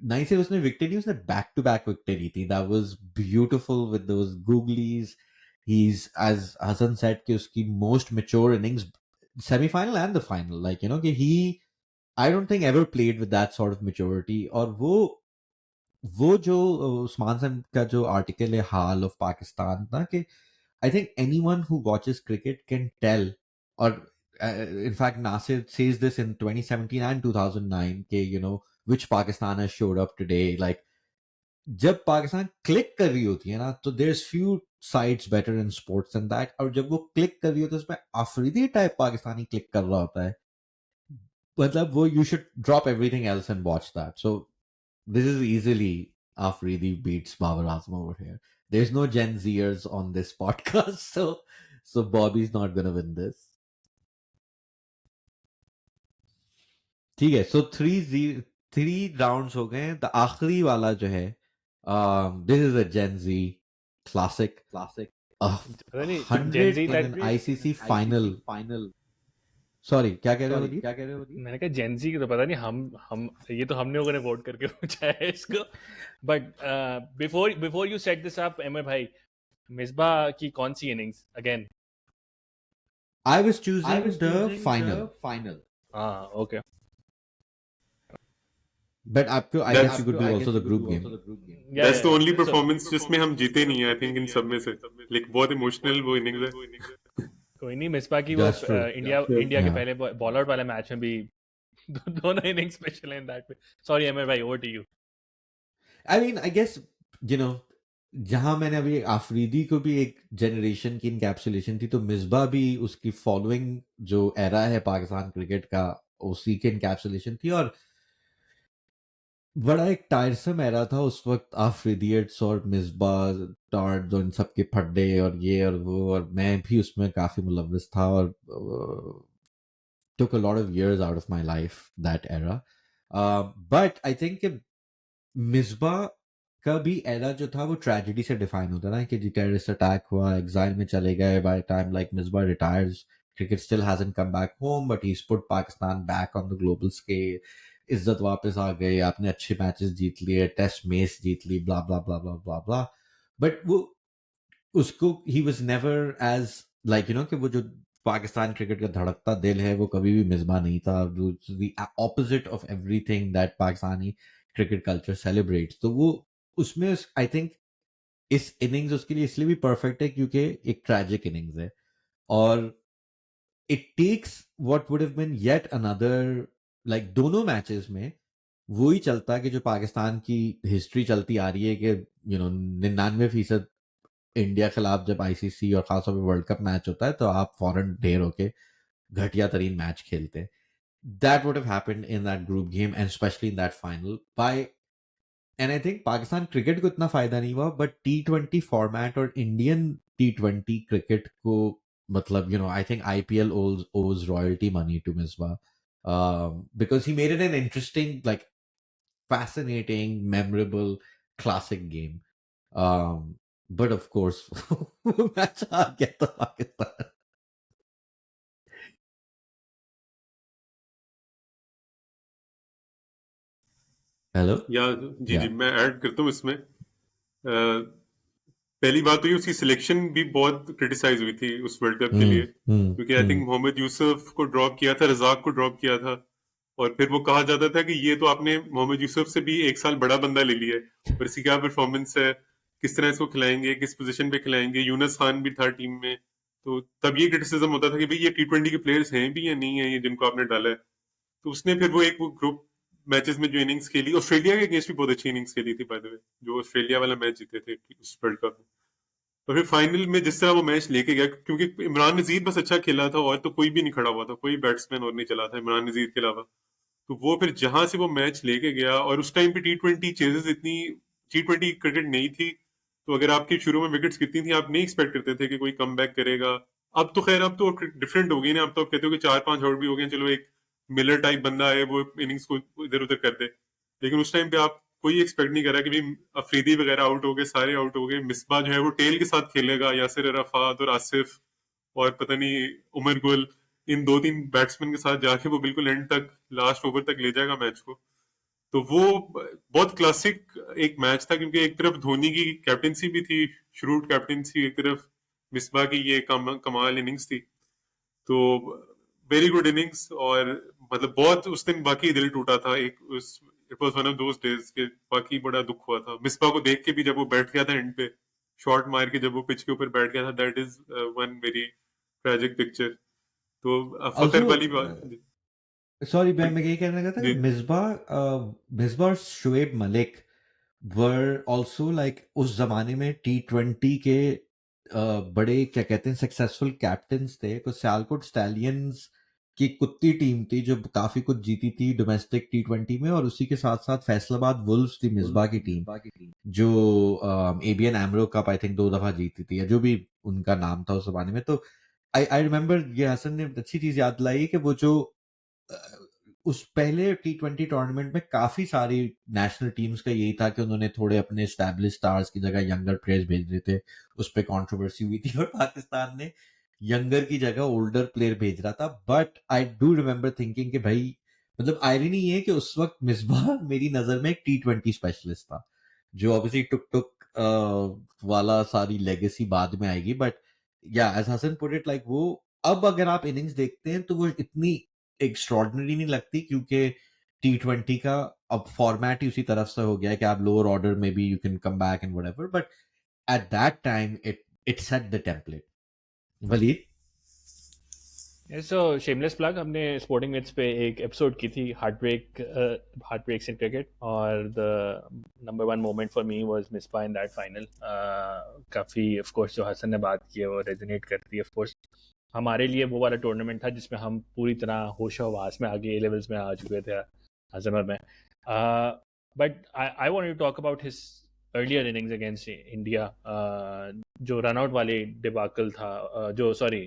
नहीं से उसने विकेट नहीं, उसने बैक टू बैक विकेट ली थी. That was beautiful with those googlies. he's, as Hasan said, कि उसकी most mature innings semi-final and the final, like you know कि he, I don't think ever played with that sort of maturity. और वो जो उस्मान सन का जो article है हाल of Pakistan ना कि I think anyone who watches cricket can tell, or in fact, Nasir says this in 2017 and 2009, कि, you know, which Pakistan has showed up today. Like, जब पाकिस्तान क्लिक कर रही होती है ना, तो there's few sides better in sports than that. और जब वो क्लिक कर रही होती है, उसमें अफरीदी टाइप पाकिस्तानी क्लिक कर रहा होता है. मतलब वो you should drop everything else and watch that. So this is easily Afridi beats Babar Azam over here. There's no Gen Zers on this podcast, so Bobby's not gonna win this. ठीक है, so three rounds हो गए. The आखिरी वाला जो है, this is a Gen Z classic. पता नहीं 100 Gen Z in an ICC final. Sorry, क्या कह रहे हो अदीप? मैंने कहा जेनजी की तो पता नहीं, हम ये तो हमने लोगों ने वोट करके पूछा है इसको. But before you set this up, Aamer भाई, मिसबाह की कौन सी innings again? I was choosing the final. हाँ, ओके. But आपको, I guess you could do also the group game. That's the only performance जिसमें हम जीते नहीं है, I think इन सब में से. Like बहुत इमोशनल वो इनिंग्स है. कोई नहीं, मिसबाह की वो इंडिया के पहले बॉलर वाले मैच में भी दोनों इनिंग्स स्पेशल है इन दैट वे. सॉरी एमर भाई, over to you. I mean, I guess, you know, जहां मैंने अभी आफरीदी को भी एक जनरेशन की इनकैप्सुलेशन थी, तो मिसबा भी उसकी फॉलोइंग जो एरा है पाकिस्तान क्रिकेट का, उसी के इनकैप्सुलेशन थी. और बड़ा एक टायरसम एरा था उस वक्त, आफरीदियट्स और मिसबा टार्ड्स और इन सब के फड्डे और ये और वो, और मैं भी उसमें काफी मुलव्वस था. और took a lot of years out of my life, that era. But I think Misbah का भी एरा जो था वो ट्रेजेडी से डिफाइन होता ना, कि टेररिस्ट अटैक हुआ, एग्जाइल में चले गए. By time like Misbah retires, cricket still hasn't come back home, but he has put Pakistan back on the global scale. इज्जत वापस आ गई, आपने अच्छे मैचेस जीत लिए, टेस्ट मैच जीत ली, blah blah blah blah blah blah. But वो उसको, he was never as like you know कि वो जो पाकिस्तान क्रिकेट का धड़कता दिल है, वो कभी भी मिसबा नहीं था. Opposite of everything that Pakistani cricket culture celebrates. तो वो उसमें आई थिंक इस इनिंग्स उसके लिए इसलिए भी परफेक्ट है क्योंकि एक ट्रैजिक इनिंग्स है. और it takes what would have been yet another, like दोनों मैचेस में वही चलता कि जो पाकिस्तान की हिस्ट्री चलती आ रही है कि यू नो 99% इंडिया खिलाफ जब आईसीसी और खासतौर पर वर्ल्ड कप मैच होता है, तो आप फौरन ढेर होके घटिया तरीन मैच खेलते हैं. That would have happened in that group game, and especially in that final. And I think Pakistan cricket को इतना फायदा नहीं हुआ, but T20 format और Indian T20 cricket को, मतलब, you know, I think IPL owes royalty money to Misbah, because he made it an interesting, like, fascinating, memorable, classic game. But of course, match हार गया था Pakistan. Hello या जी मैं add करता हूँ इसमें. पहली बात तो ये, उसकी सिलेक्शन भी बहुत क्रिटिसाइज हुई थी उस वर्ल्ड कप के लिए, क्योंकि आई थिंक मोहम्मद यूसुफ को ड्रॉप किया था, रजाक को ड्रॉप किया था, और फिर वो कहा जाता था कि ये तो आपने मोहम्मद यूसुफ से भी एक साल बड़ा बंदा ले लिया है, और इसकी क्या परफॉर्मेंस है, किस तरह इसको खिलाएंगे, किस पोजीशन पे खिलाएंगे. यूनस खान भी था टीम में, तो तब ये क्रिटिसिज्म होता था कि भाई ये T20 के प्लेयर्स हैं भी या नहीं है ये जिनको आपने डाला है. तो उसने फिर वो ग्रुप मैचेस में जो इनिंग्स खेली, ऑस्ट्रेलिया के अगेंस्ट भी बहुत अच्छी इनिंग्स खेली थी बाय द वे, जो ऑस्ट्रेलिया वाला मैच जीते थे उस वर्ल्ड कप में. और फिर फाइनल में जिस तरह वो मैच लेके गया, क्योंकि इमरान नजीर बस अच्छा खेला था और तो कोई भी नहीं खड़ा हुआ था, कोई बैट्समैन और नहीं चला था इमरान नजीर के अलावा. तो वो फिर जहां से वो मैच लेके गया, और उस टाइम पे T20 चेजेस इतनी, T20 क्रिकेट नहीं थी, तो अगर आपकी शुरू में विकेट्स गिरती थी आप नहीं एक्सपेक्ट करते थे कि कोई कम बैक करेगा. अब तो खैर अब तो डिफरेंट हो गई ना, अब तो आप कहते हो कि 4-5 आउट भी हो गए, चलो एक मिलर टाइप बंदा है वो इनिंग्स को इधर उधर कर दे. लेकिन उस टाइम पे आप कोई एक्सपेक्ट नहीं करा कि भाई अफरीदी वगैरह आउट हो गए, सारे आउट हो गए, मिसबा जो है वो टेल के साथ खेलेगा, यासिर अराफात और आसिफ और पता नहीं उमर गुल, इन 2-3 बैट्समैन के साथ जाके वो बिल्कुल एंड तक, लास्ट ओवर तक ले जाएगा मैच को. तो वो बहुत क्लासिक एक मैच था, क्योंकि एक तरफ धोनी की कैप्टेंसी भी थी, श्रूट कैप्टेंसी, एक तरफ मिसबा की ये कमाल इनिंग्स थी। तो वेरी गुड इनिंग्स, और मतलब बहुत उस दिन बाकी दिल टूटा था। एक उस it was one of those days के बाकी बड़ा दुख हुआ था मिसबा को देख के भी, जब वो बैठ गया था एंड पे शॉट मार के, जब वो पिच के ऊपर बैठ गया था। That is one very tragic picture. तो फखर ऑल्सो वाली बात सॉरी मैं यही कहना चाहता था जी। कि मिसबा और Shoaib Malik were also like उस जमाने में T20 के बड़े क्या कहते हैं सक्सेसफुल कैप्टन्स थे। कुछ सियालकोट स्टैलियंस की कुत्ती टीम थी जो काफी कुछ जीती थी डोमेस्टिक T20 में, और उसी के साथ साथ फैसलाबाद वुल्व्स थी मिसबा की टीम, जो एबीएन एमरो कप आई थिंक 2 दफा जीती थी, या जो भी उनका नाम था उस जमाने में। तो आई रिमेम्बर, ये हसन ने अच्छी चीज याद लाई कि वो जो अ, उस पहले T20 टूर्नामेंट में काफी सारी नेशनल टीम्स का यही था कि उन्होंने थोड़े अपने स्टैब्लिश स्टार्स की जगह यंगर प्लेयर्स भेज रहे थे। उस पर कंट्रोवर्सी हुई थी और पाकिस्तान ने यंगर की जगह ओल्डर प्लेयर भेज रहा था। But I do remember thinking कि भाई, मतलब आयरनी ये है कि उस वक्त मिसबाह मेरी नजर में एक T20 स्पेशलिस्ट था, जो ऑब्वियसली टुक टुक वाला सारी लेगेसी बाद में आएगी। But yeah as Hassan put it, like वो अब अगर आप इनिंग्स देखते हैं तो वो इतनी एक्स्ट्रॉर्डनरी नहीं लगती, क्योंकि T20 का अब फॉर्मेट ही उसी तरफ से हो गया है कि आप लोअर ऑर्डर में भी you can come back and whatever. But at that time it set the template. Waleed, so shameless plug, हमने स्पोर्टिंग मिट्स पे एक एपिसोड की थी हार्ट ब्रेक्स इन क्रिकेट, और the number one moment for me was Misbah in that final. काफ़ी of course जो हसन ने बात की है वो रेजोनेट करती है। ऑफ कोर्स हमारे लिए वो वाला टूर्नामेंट था जिसमें हम पूरी तरह होशो हवास में आगे ए लेवल्स में आ चुके थे हसन और मैं। But I want to talk about his earlier innings against India, जो रन आउट वाले डिबाकल था, जो सॉरी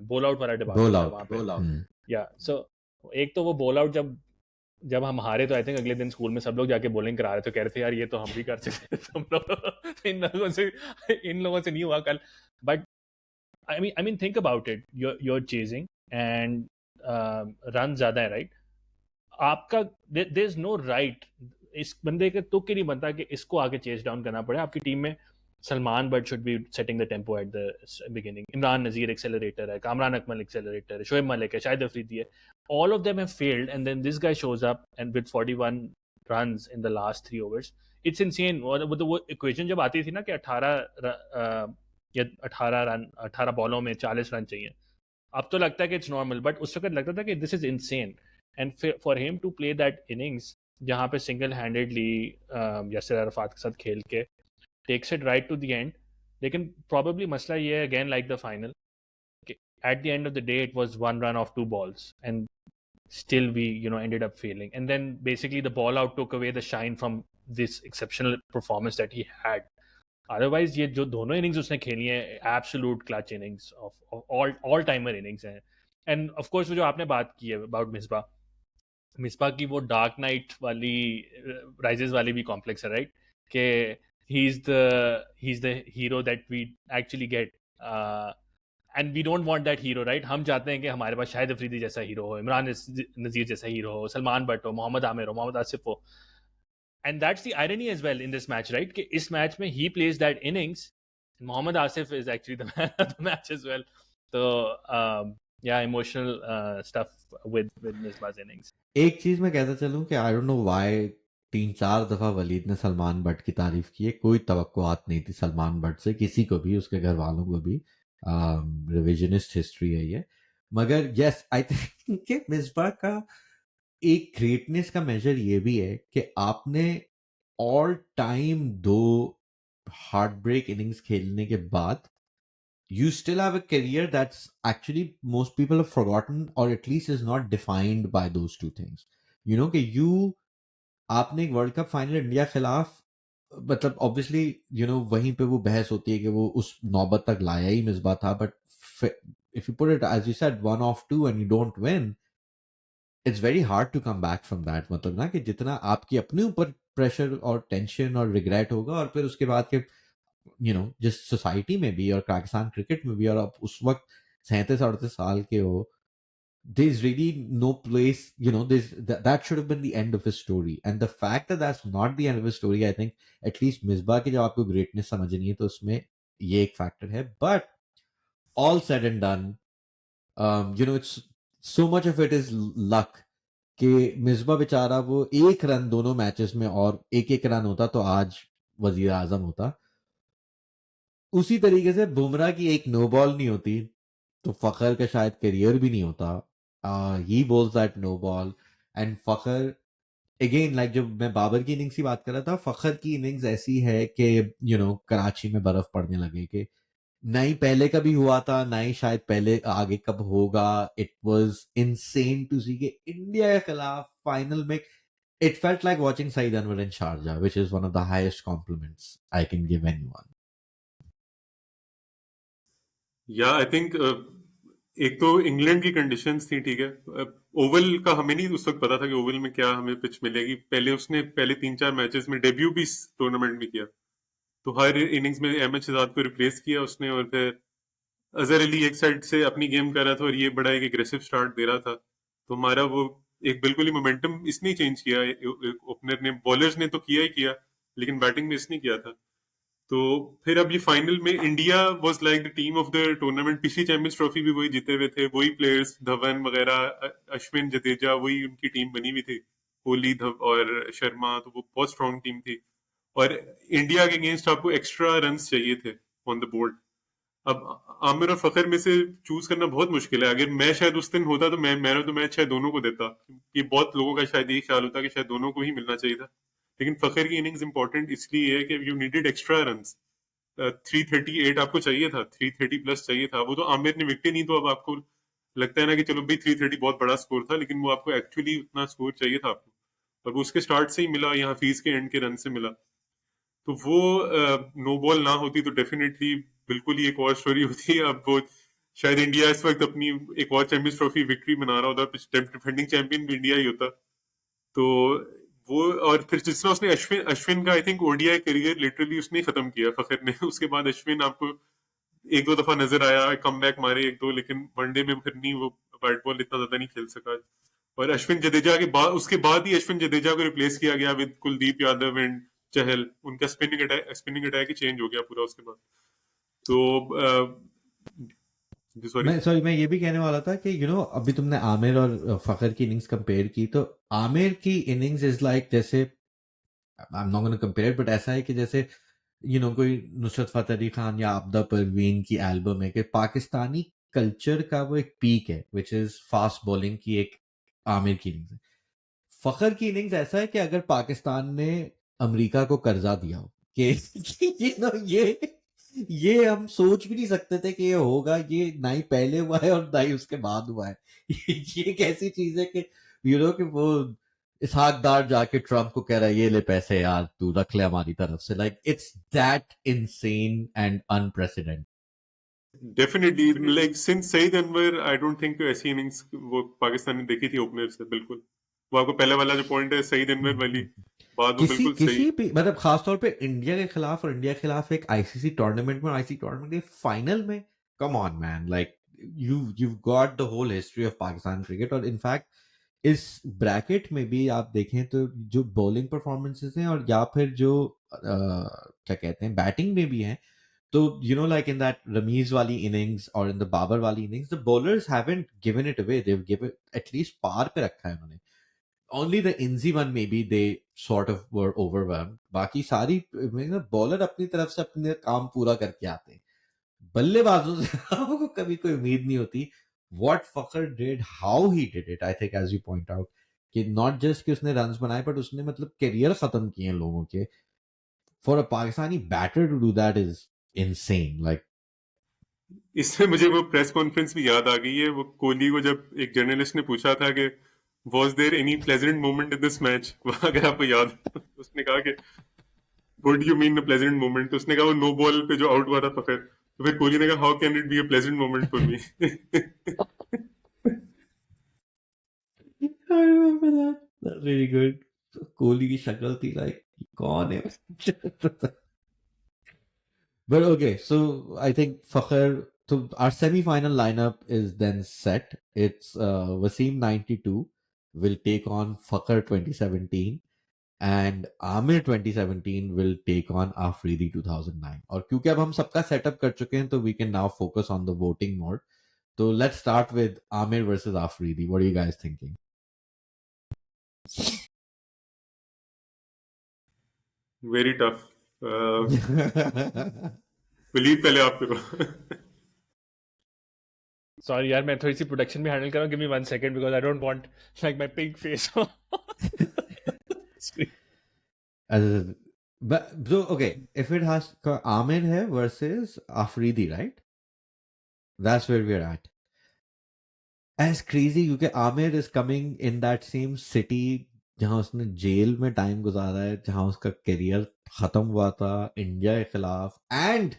बोल आउट वाला डिबाकल रोल था आउट। वहाँ पे। या सो एक तो वो बोल आउट जब जब हम हारे तो आई थिंक अगले दिन स्कूल में सब लोग जाके बॉलिंग करा रहे थे, कह रहे थे यार ये तो हम भी कर सकते थे तुम लोग तो इन लोगों से नहीं हुआ कल। But I mean think about it, you're chasing and run ज्यादा है, राइट? आपका देयर इज नो राइट, इस बंदे के तुक ही नहीं बनता कि इसको आगे चेस डाउन करना पड़े। आपकी टीम में Salman Butt should be setting the tempo at the beginning, Imran Nazir accelerator है, कामरान अकमल एक्सेलरेटर है, शोएब मलिक है, शाहिद अफरीदी है। All of them have failed and then this guy shows up and with 41 runs in the last 3 overs. It's insane. वो equation जब आती थी ना कि 18 रन 18 बॉलों में 40 रन चाहिए, अब तो लगता है कि इट्स नॉर्मल, बट उस वक्त लगता था कि this is insane. And for him to play that innings जहाँ पे सिंगल हैंडेडली यासिर अरफात के साथ खेल के takes it right to the end. लेकिन प्रॉबेबली मसला ये है, again like the final, at the end of the day it was 1 run off 2 balls and still we ended up failing, and then basically the ball out took away the shine from this exceptional performance that he had. Otherwise ये जो दोनों innings उसने खेली है absolute clutch innings of all timer innings हैं। End of course वो जो आपने बात की है अबाउट मिसबा की वो डार्क नाइट वाली राइजेस वाली भी कॉम्प्लेक्स है, राइट? कि he is the hero that we actually get, and we don't want that hero, right? हम चाहते हैं कि हमारे पास शाहिद अफरीदी जैसा हीरो हो, इमरान नजीर जैसा हीरो हो, सलमान बट हो, मोहम्मद आमिर हो, मोहम्मद आसिफ हो। And that's the irony as well in this match, right? कि इस मैच में he plays that innings, Mohammad Asif is actually the man of the match as well. So yeah, emotional stuff with Misbah's innings. एक चीज मैं कहता चलूं कि आई don't know why 3-4 दफा वलीद ने सलमान बट की तारीफ की है। कोई तवक्कुआत नहीं थी सलमान बट से, किसी को भी, उसके घर वालों को भी। रिविजनिस्ट हिस्ट्री है ये। मगर यस, आई थिंक कि मिसबा का एक ग्रेटनेस का मेजर ये भी है कि आपने all time 2 heart break innings खेलने के बाद you still have a career that's actually most people have forgotten, or at least is not defined by those two things. You know कि आपने एक वर्ल्ड कप फाइनल इंडिया खिलाफ, मतलब obviously वहीं पे वो बहस होती है कि वो उस नौबत तक लाया ही मिसबा था। But if you put it as you said 1 of 2 and you don't win, it's very hard to come back from that. मतलब ना कि जितना आपकी अपने ऊपर प्रेशर और टेंशन और रिग्रेट होगा, और फिर उसके बाद के जिस सोसाइटी में भी और पाकिस्तान क्रिकेट में भी, और आप उस वक्त 37-38 साल के हो, there's really no place, that should have been the end of his story. And the fact that that's not the end of his story, I think at least Misbah की जब आपको ग्रेटनेस समझनी है तो उसमें ये एक फैक्टर है। But all said and done, it's so much of it is luck कि मिसबा बेचारा वो एक रन दोनों मैचेस में और एक एक रन होता तो आज वजीर आजम होता. उसी तरीके से बुमराह की एक नो बॉल नहीं होती तो फखर का शायद करियर भी नहीं होता. He bowls that no ball and Fakhar again like जब मैं बाबर की इनिंग्स की बात कर रहा था, फखर की इनिंग्स ऐसी है कि कराची में बर्फ पड़ने लगे कि ना ही पहले कभी हुआ था, ना ही शायद पहले आगे कब होगा. It was insane to see कि इंडिया के खिलाफ फाइनल में it felt like watching Saeed Anwar in Sharjah, which is one of the highest compliments I can give anyone. या आई थिंक एक तो इंग्लैंड की कंडीशंस थी, ठीक है. ओवल का हमें नहीं उस वक्त पता था कि ओवल में क्या हमें पिच मिलेगी. पहले उसने पहले 3-4 मैचेस में डेब्यू भी टूर्नामेंट में किया, तो हर इनिंग्स में अहमद शहजाद को रिप्लेस किया उसने, और फिर अजहर अली एक साइड से अपनी गेम कर रहा था और ये बड़ा एक एग्रेसिव स्टार्ट दे रहा था. तो हमारा वो एक बिल्कुल ही मोमेंटम इसने चेंज किया. ओपनर ने, बॉलर्स ने तो किया ही किया, लेकिन बैटिंग में इसने किया था. तो फिर अब ये फाइनल में India was like the team of the tournament. पिछली चैंपियंस ट्रॉफी भी वही जीते हुए थे, वही प्लेयर्स, धवन वगैरह, अश्विन, जडेजा, वही उनकी टीम बनी हुई थी, कोहली और शर्मा. तो वो बहुत स्ट्रॉन्ग टीम थी, और इंडिया के अगेंस्ट आपको एक्स्ट्रा रन्स चाहिए थे ऑन द बोर्ड. अब आमिर और फखर में से चूज करना बहुत मुश्किल है. अगर मैं शायद उस दिन होता तो मैंने तो मैच शायद दोनों को देता. ये बहुत लोगों का शायद यही ख्याल होता कि शायद दोनों को ही मिलना चाहिए था. लेकिन फखर की इनिंग्स इंपॉर्टेंट इसलिए है कि यू नीडेड एक्स्ट्रा रन. 338 आपको चाहिए था, 330 प्लस चाहिए था. वो तो आमिर ने विकेट नहीं, तो अब आपको लगता है ना कि चलो भाई 330 बहुत बड़ा स्कोर था, लेकिन वो आपको एक्चुअली उतना स्कोर चाहिए था आपको, और वो उसके स्टार्ट से ही मिला, यहाँ फीस के एंड के रन से मिला. तो वो नो बॉल ना होती तो डेफिनेटली बिल्कुल ही एक और स्टोरी होती. अब वो शायद इंडिया इस वक्त अपनी एक और चैंपियंस ट्रॉफी विक्ट्री मना रहा होता, डिफेंडिंग चैंपियन भी इंडिया ही होता. तो वो, और फिर जिस तरह उसने अश्विन अश्विन का I think ODI career literally उसने खत्म किया, फखर ने. उसके बाद अश्विन आपको एक दो दफा नजर आया, कम बैक मारे एक दो, लेकिन वनडे में फिर नहीं, वो बैट बॉल इतना ज्यादा नहीं खेल सका. और अश्विन जडेजा के बाद, उसके बाद ही अश्विन जडेजा को रिप्लेस किया गया विद कुलदीप यादव एंड चहल. उनका स्पिनिंग अटैक ही चेंज हो गया पूरा उसके बाद. तो सॉरी, मैं ये भी कहने वाला था कि अभी तुमने आमिर और फखर की इनिंग्स कंपेयर की, तो आमिर की इनिंग्स इज लाइक जैसे, आई am not gonna compare, but ऐसा है कि जैसे कोई नुसरत फतेह अली खान या आपदा परवीन की एल्बम है कि पाकिस्तानी कल्चर का वो एक पीक है, विच इज फास्ट बॉलिंग की एक आमिर की इनिंग्स है. फखर की इनिंग्स ऐसा है कि अगर पाकिस्तान ने अमेरिका को कर्जा दिया हो कि ये हम सोच भी नहीं सकते थे कि ये होगा, ये ना ही पहले हुआ है और ना ही उसके बाद हुआ है. ये एक ऐसी चीज है कि कि वो इसहाक डार जाके ट्रम्प को कह रहा है ये ले पैसे यार तू रख ले हमारी तरफ से. Like it's that insane and unprecedented. Definitely like since Saeed Anwar I don't think ऐसी इनिंग्स वो पाकिस्तान ने देखी थी ओपनर से. बिल्कुल वो आपको पहला वाला जो पॉइंट है सईद अनवर वाली बात, वो किसी बिल्कुल सही. किसी भी मतलब खासतौर पे इंडिया के खिलाफ, और इंडिया के खिलाफ एक आईसीसी टूर्नामेंट में, आईसीसी टूर्नामेंट के फाइनल में, come on man. Like you got the whole history of Pakistan cricket. और इनफैक्ट इस ब्रैकेट में भी आप देखें तो जो बॉलिंग परफॉर्मेंसेस हैं और या फिर जो क्या कहते हैं बैटिंग में भी हैं, तो लाइक इन दैट रमीज वाली इनिंग्स और इन द बाबर वाली innings, the bowlers haven't given it away, they have given at least par पे रखा है उन्होंने. only the Inzi one maybe they sort of were overwhelmed. बाकी सारी बॉलर अपनी तरफ से अपने काम पूरा करके आते हैं. बल्लेबाजों से हमको कभी कोई उम्मीद नहीं होती. What Fakhar did, how he did it, I think as you point out, कि not just कि उसने रन्स बनाए, but उसने मतलब करियर खत्म किए हैं लोगों के. For a Pakistani batter to do that is insane. Like इससे मुझे वो प्रेस कॉन्फ्रेंस भी याद आ गई है. वो कोहली को जब एक जर्नलिस्ट ने पूछा था कि was there any pleasant moment in this match, अगर आपको याद हो, उसने कहा कि what do you mean a pleasant moment. तो उसने कहा वो नो बॉल पे जो आउट हुआ था फखर. तो फिर कोहली ने कहा how can it be a pleasant moment for me. I remember that. That's really good. Kohli की शक्ल थी like कौन है? But okay, so I think Fakhr. So our semi-final lineup is then set. It's Wasim 92 will take on Fakhr 2017. And Aamir 2017 will take on Afridi 2009. और क्योंकि अब हम सबका सेटअप कर चुके हैं तो we can now focus on the voting mode. So let's start with Amir versus Afridi. What are you guys thinking? Very tough. Believe पहले आप करो. Sorry यार, मैं थोड़ी सी प्रोडक्शन में हैंडल कर रहा हूँ. Give me 1 second because I don't want like my pink face on screen. But so okay, if it has Amir hai versus Afridi, right? That's where we're at. As crazy क्योंकि Aamir is coming in that same city जहाँ उसने jail में time गुजारा है, जहाँ उसका career खत्म हुआ था इंडिया के खिलाफ. एंड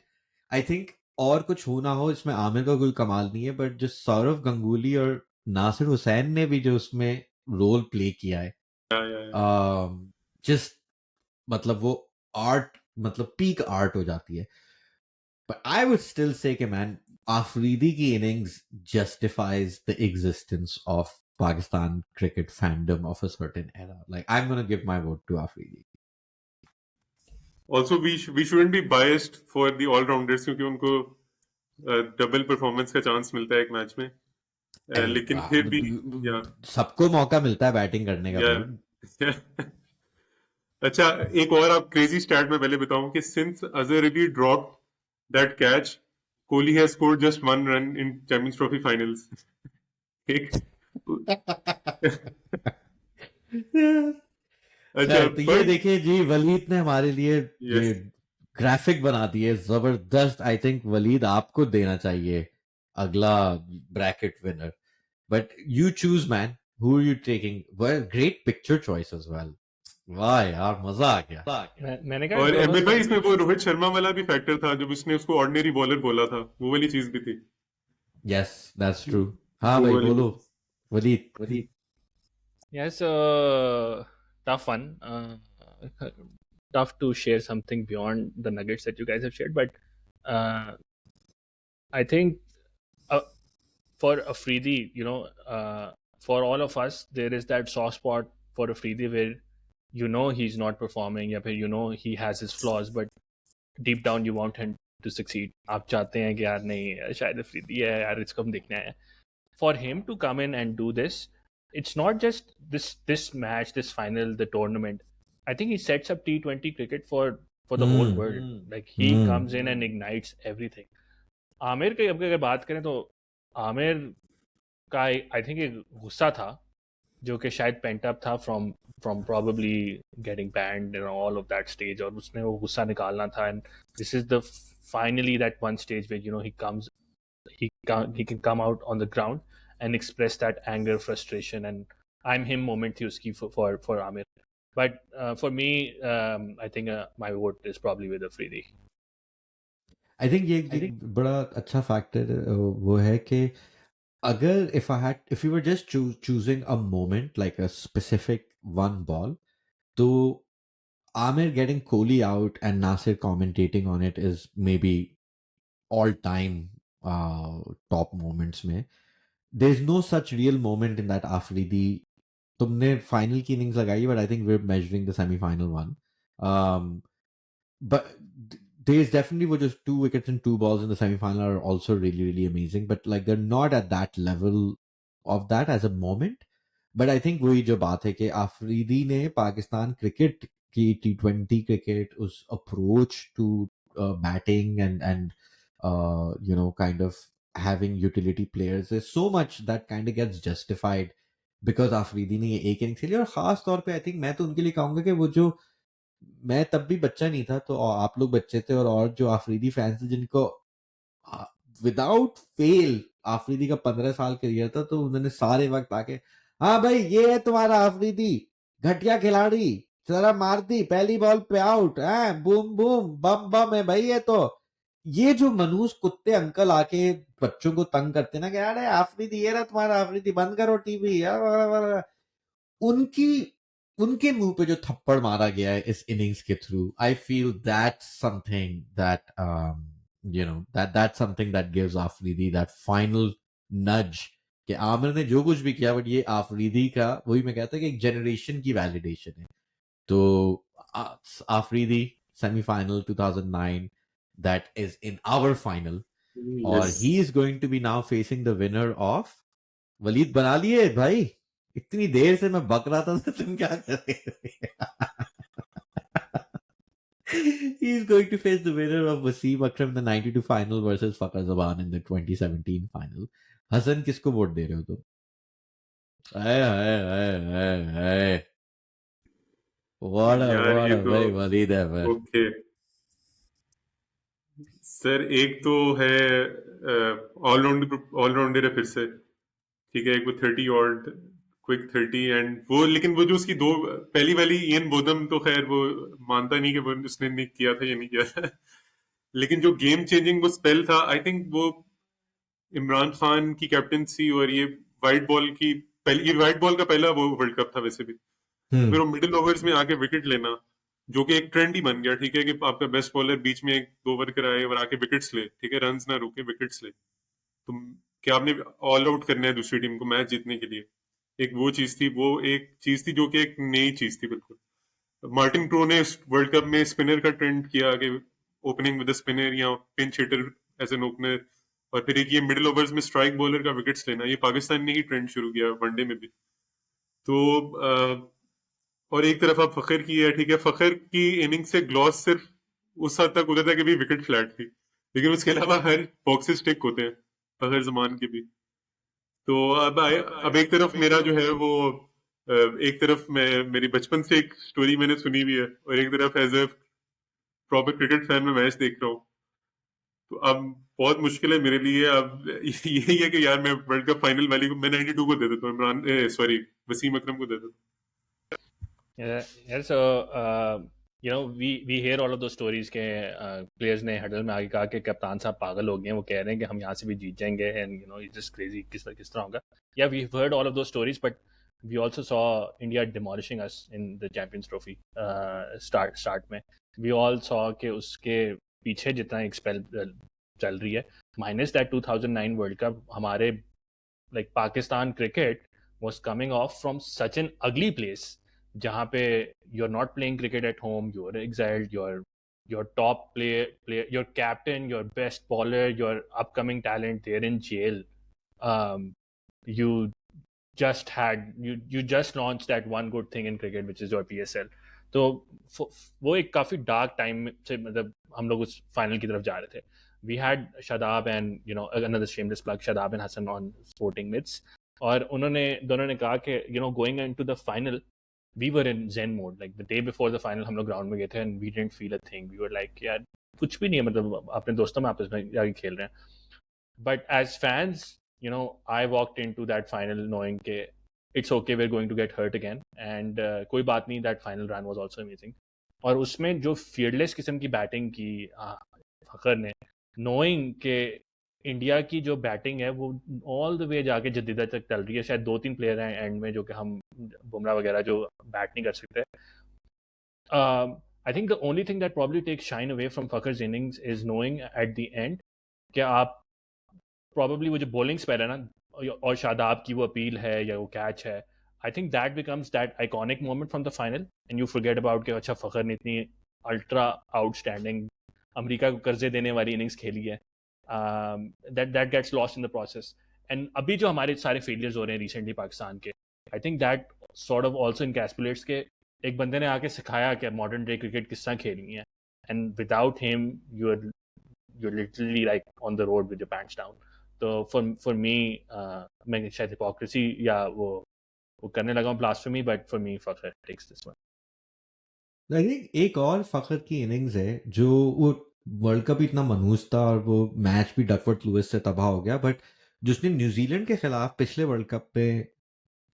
आई थिंक और कुछ हो ना हो, इसमें आमिर का कोई कमाल नहीं है, बट जो सौरव गंगुली और नासिर हुसैन ने भी जो उसमें रोल प्ले किया है, जस्ट मतलब वो आर्ट, मतलब पीक आर्ट हो जाती है. But I would still say कि man, Afridi की innings justifies the existence of Pakistan cricket fandom of a certain era. Like, I'm going to give my vote to Afridi. Also, we shouldn't be biased for the all-rounders क्योंकि उनको double performance का chance मिलता है एक match में. लेकिन फिर भी सबको मौका मिलता है बैटिंग करने का. अच्छा, एक और आप क्रेजी स्टैट में पहले बताऊं कि since Azhar Ali drop that catch, Kohli has scored just 1 run in champions trophy finals. अच्छा, तो ये देखिए जी, वलीद ने हमारे लिए ये ग्राफिक बना दिए जबरदस्त. आई थिंक वलीद आपको देना चाहिए अगला bracket winner. But you choose man, who are you taking? Well, great picture choice as well. वाह यार, मजा आ गया. मैंने कहा और एमएल भाई, इसमें वो रोहित शर्मा वाला भी फैक्टर था जब उसने उसको ऑर्डिनरी बॉलर बोला था, वो वाली चीज भी थी. Yes, that's true. हाँ भाई, बोलो Waleed. Yes, tough one. Tough to share something beyond the nuggets that you guys have shared, but I think for Afridi, for all of us, there is that soft spot for Afridi where he's not performing, or he has his flaws, but deep down you want him to succeed. आप चाहते हैं कि यार नहीं, शायद अफरीदी है यार, इसको हम देखना है. For him to come in and do this, it's not just this match, this final, the tournament. I think he sets up T20 cricket for the whole world. Like he comes in and ignites everything. Aamir की अगर बात करें तो आमिर का I think एक गुस्सा था जो कि शायद पेंट अप था from probably getting banned and all of that stage, और उसने वो गुस्सा निकालना था. And this is the finally that one stage where he can come out on the ground and express that anger, frustration, and I'm him moment थी उसकी for Amir. But for me, I think my vote is probably with Afridi. I think ये बड़ा अच्छा factor वो है कि अगर if you were just choosing a moment, like a specific one ball, तो Amir getting Kohli out and Nasir commentating on it is maybe all time top moments में. There's no such real moment in that Afridi. तुमने final की innings लगाई, but I think we're measuring the semi-final one. But there's definitely just 2 wickets and 2 balls in the semi-final are also really, really amazing. But like they're not at that level of that as a moment. But I think वही जो बात है कि आफरीदी ने Pakistan cricket की T20 cricket, उस approach to batting and kind of having utility players, there's so much that kind of gets justified because Afridi ने ये एक इनिंग खेली. और खास तौर पे आई थिंक मैं तो उनके लिए कहूंगा कि वो जो, मैं तब भी बच्चा नहीं था तो आप लोग बच्चे थे, और जो आफरीदी फैंस थे जिनको विदाउट फेल आफरीदी का 15 साल करियर था, तो उन्होंने सारे वक्त आके, हाँ भाई ये है तुम्हारा आफरीदी, घटिया खिलाड़ी, जरा मार दी पहली बॉल पे आउट, बूम बूम बम बम है भाई ये तो. ये जो मनूस कुत्ते अंकल आके बच्चों को तंग करते ना कि यार आफरीदी ये रहा तुम्हारा आफरीदी, बंद करो टीवी, उनके मुंह पे जो थप्पड़ मारा गया है इस इनिंग्स के through, I feel that's something that that's something that gives Afridi that final nudge कि आमिर ने जो कुछ भी किया, बट ये आफरीदी का, वही मैं कहता कि एक जनरेशन की वैलिडेशन है. तो Afridi semi-final 2009 that is in our final, और Yes. he is going to be now facing the winner of Waleed बना लिए भाई इतनी देर से मैं बक रहा था तो तुम क्या कर रहे he is going to face the winner of Wasim Akram the 92 final versus Fakhar Zaman in the 2017 final. Hasan किसको वोट दे रहे हो तुम? आए आए आए आए आए यार what ये a तो very वलीद है फिर. ओके सर, एक तो है ऑलराउंडर है फिर से, ठीक है, एक वो 30 और क्विक 30 एंड वो, लेकिन वो जो उसकी दो पहली वाली इयन बोदम तो खैर वो मानता नहीं कि वो उसने नहीं किया था या नहीं किया था लेकिन जो गेम चेंजिंग वो स्पेल था, आई थिंक वो इमरान खान की कैप्टनसी और ये वाइट बॉल की ये वाइट बॉल का पहला वो वर्ल्ड कप था वैसे भी, तो फिर वो मिडिल ओवर्स में आके विकेट लेना, जो कि एक ट्रेंड ही बन गया, ठीक है, कि आपका बेस्ट बॉलर बीच में एक दो ओवर कराए और आके विकेट्स ले, ठीक है, रन्स ना रोके विकेट्स ले, तुम क्या आपने ऑल आउट करना है दूसरी टीम को मैच जीतने के लिए, एक वो चीज थी, वो एक चीज थी जो कि एक नई चीज थी बिल्कुल। मार्टिन प्रो ने वर्ल्ड कप में स्पिनर का ट्रेंड किया कि ओपनिंग विद स्पिनर या pinch hitter as an opener, और फिर एक ये मिडिल ओवर्स में स्ट्राइक बॉलर का विकेट्स लेना, ये पाकिस्तान ने ही ट्रेंड शुरू किया वनडे में भी। तो और एक तरफ आप फखर की है, ठीक है, फखर की इनिंग से ग्लॉस सिर्फ उस हद तक उधर था कि भी विकेट फ्लैट थी, लेकिन उसके अलावा हर बॉक्सेस टिक होते हैं फखर जमान के भी। तो अब एक तरफ मेरा जो है वो एक तरफ मैं मेरी बचपन से एक स्टोरी मैंने सुनी हुई है, और एक तरफ as a proper cricket fan में मैच देख रहा हूँ। तो अब बहुत मुश्किल है मेरे लिए अब यही है कि यार मैं वर्ल्ड कप फाइनल वाली को मैं 92 को दे देता हूँ, इमरान सॉरी वसीम अकरम को दे देता हूँ। Yeah, so we hear all of those stories के players ने हडल में आगे कहा कि कप्तान साहब पागल हो गए हैं, वो कह रहे हैं कि हम यहाँ से भी जीत जाएंगे and it's just crazy किस तरह होगा. Yeah, we've heard all of those stories, but we also saw India demolishing us in the Champions Trophy start में. We all saw कि उसके पीछे जितना एक spell चल रही है, minus that 2009 World Cup, हमारे like Pakistan cricket was coming off from such an ugly place जहाँ पे you're not playing cricket at home, you're exiled, your top player, your captain, your best bowler, your upcoming talent, they're in jail. You just launched that one good thing in cricket, which is your PSL. तो वो एक काफी dark time से मतलब हम लोग उस final की तरफ जा रहे थे. We had Shadab and another shameless plug, Shadab and Hassan on Sporting Myths, और उन्होंने दोनों ने कहा कि going into the final we were in zen mode, like the day before the final हम लोग ग्राउंड में गए थे and we didn't feel a thing, we were like यार कुछ भी नहीं है, मतलब अपने दोस्तों में आपस में जाके खेल रहे हैं. But as fans, I walked into that final knowing कि it's okay, we're going to get hurt again, and कोई बात नहीं, that final run was also amazing. और उसमें जो fearless किस्म की बैटिंग की फखर ने, knowing कि इंडिया की जो बैटिंग है वो ऑल द वे जाके जद्दीदा तक चल रही है, शायद 2-3 प्लेयर हैं एंड में जो कि हम बुमराह वगैरह जो बैट नहीं कर सकते. I think the only thing that probably take shine away from Fakhar's innings is knowing at the end कि आप प्रॉब्ली वो जो बॉलिंग स्पेल है ना, और शादाब की वो अपील है या वो कैच है, आई think that becomes that iconic moment from the final and you forget about कि अच्छा फखर ने इतनी अल्ट्रा आउटस्टैंडिंग अमेरिका को कर्जे देने वाली इनिंग्स खेली है. that gets lost in the process. And अभी जो हमारे सारे failures हो रहे हैं recently पाकिस्तान के, I think that sort of also encapsulates के एक बंदे ने आके सिखाया कि modern day cricket किस तरह खेलनी है, and without him you're literally like on the road with your pants down. तो for me मैं शायद hypocrisy या वो करने लगा हूँ blasphemy, but for me Fakhar takes this one. I think एक और फखर की इनिंग्स है जो वो वर्ल्ड कप इतना मनहूस था और वो मैच भी डकवर्थ लुइस से तबाह हो गया, बट जिसने न्यूजीलैंड के खिलाफ पिछले वर्ल्ड कप पे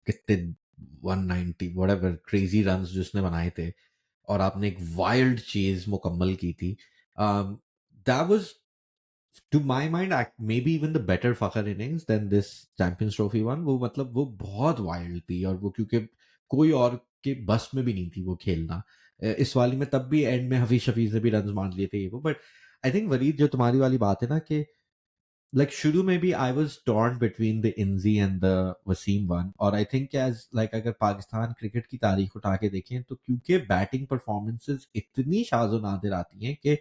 कितने 190 व्हाटएवर क्रेजी रन्स जिसने बनाए थे और आपने एक वाइल्ड चेज मुकम्मल की थी, that was to my mind may be even the better Fakhar innings than this champions trophy one. वो मतलब वो बहुत वाइल्ड थी और वो क्योंकि कोई और के बस में भी नहीं थी वो खेलना. इस वाली में तब भी एंड में हफीज शफीज ने भी रन मार लिए थे वो, बट आई थिंक वरीद जो तुम्हारी वाली बात है ना कि like शुरू में भी I was torn between the Inzi and the Wasim one, और I think as like अगर पाकिस्तान क्रिकेट की तारीख उठा के देखें तो क्योंकि बैटिंग परफॉर्मेंसेस इतनी शाज़ो नादिर आती हैं कि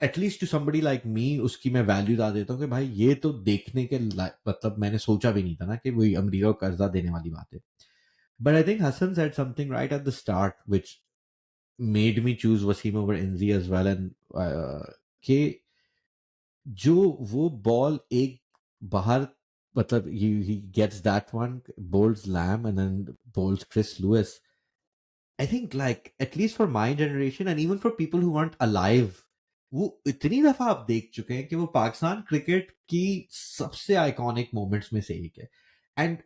at least to somebody like me उसकी मैं वैल्यू दा देता हूँ कि भाई ये तो देखने के मतलब मैंने सोचा भी नहीं था ना कि वही अमेरिका को कर्जा देने वाली बात है. But I think Hassan said something right at the start which made me choose Wasim over Inzi as well, and कि जो वो बॉल एक बाहर मतलब he gets that one, bowls Lamb and then bowls Chris Lewis. I think like at least for my generation and even for people who weren't alive, वो इतनी दफा आप देख चुके हैं कि वो पाकिस्तान क्रिकेट की सबसे आइकॉनिक मोमेंट्स में से एक है. एंड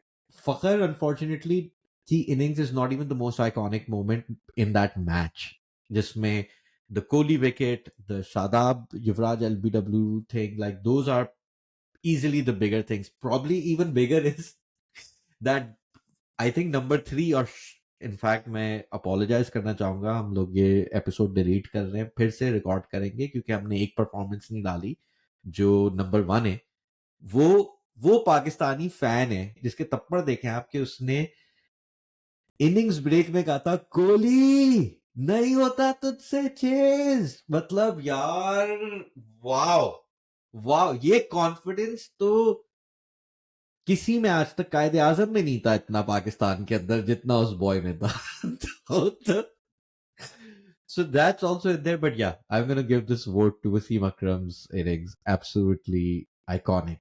फखर अनफॉर्चुनेटली की innings is not even the most iconic moment in that match, जिसमें the Kohli wicket, the Shadab Yuvraj LBW thing, like those are easily the bigger things. Probably even bigger is that I think number 3 और in fact मैं apologise करना चाहूंगा, हम लोग ये episode delete कर रहे हैं, फिर से रिकॉर्ड करेंगे क्योंकि हमने एक परफॉर्मेंस नहीं डाली. जो नंबर 1 है वो पाकिस्तानी फैन है जिसके तप्पड़ देखे आपके, उसने इनिंग्स ब्रेक में कहा था कोहली नहीं होता तुझसे चेज. मतलब यार वाओ वाओ, ये कॉन्फिडेंस तो किसी में आज तक कायदे आजम में नहीं था इतना पाकिस्तान के अंदर जितना उस बॉय में था. So that's also in there, but yeah, I'm gonna give this vote to Wasim Akram's innings. Absolutely iconic.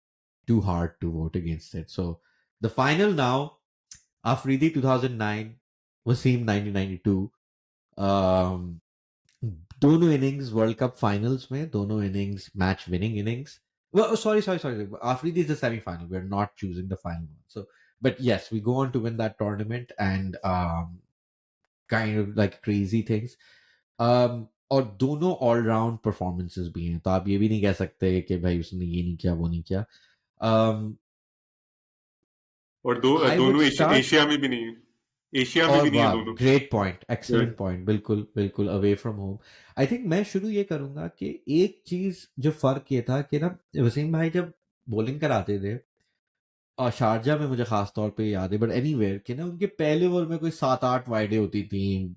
Too hard to vote against it. So the final now, Afridi 2009, Wasim 1992. दोनों innings world cup finals में, दोनों innings match winning innings. Well, sorry. Afridi is the semi-final. We're not choosing the final one. So, but yes, we go on to win that tournament and kind of like crazy things. और दोनों all round performances भी हैं, तो आप ये भी नहीं कह सकते कि भाई उसने ये नहीं किया वो नहीं किया. और I would दोनों start एशिया में भी नहीं है, एशिया में और भी नहीं है वाह दोनों. ग्रेट पॉइंट, एक्सीलेंट पॉइंट, बिल्कुल बिल्कुल away from home. I think मैं शुरू ये करूंगा कि एक चीज जो फर्क ये था कि ना वसीम भाई जब बॉलिंग कराते थे, और शारजा में मुझे खास तौर पे याद है, बट एनीवेयर कि ना उनके पहले ओवर में कोई 7-8 वाइडें होती थी,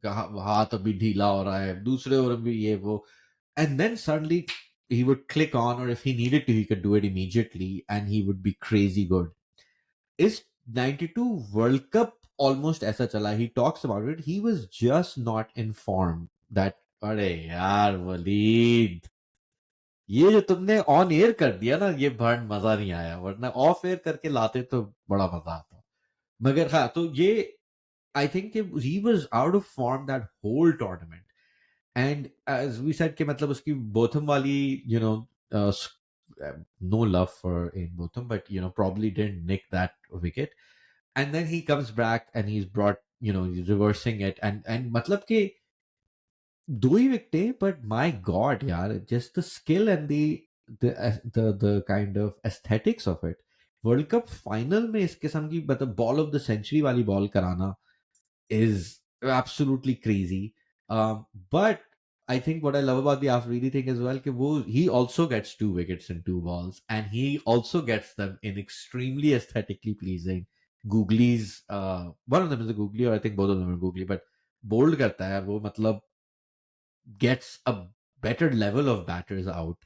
हाथ अभी ढीला हो रहा है, दूसरे ओवर में भी ये वो, and then suddenly he would click on, or if he needed to he could do it immediately and he would be crazy good. Is 92 World Cup almost ऐसा चला? He talks about it. He was just not informed that अरे यार वलीद, ये जो तुमने on air कर दिया ना, ये भर्ण मजा नहीं आया, वरना ऑफ एयर करके लाते तो बड़ा मजा आता. मगर हाँ, तो ये I think he was out of form that whole tournament. And as we said कि मतलब उसकी बोथम वाली no love for Ian Botham, but probably didn't nick that wicket. And then he comes back and he's brought, he's reversing it, and मतलब कि दो ही विकेटें, but my god यार, just the skill and the kind of aesthetics of it. World cup final में इस किस्म की मतलब ball of the century वाली बॉल कराना is absolutely crazy. But I think what I love about the Afridi thing as well, he also gets 2 wickets in 2 balls, and he also gets them in extremely aesthetically pleasing googlies. One of them is a googly, or I think both of them are googly, but bold करता है वो, मतलब gets a better level of batters out.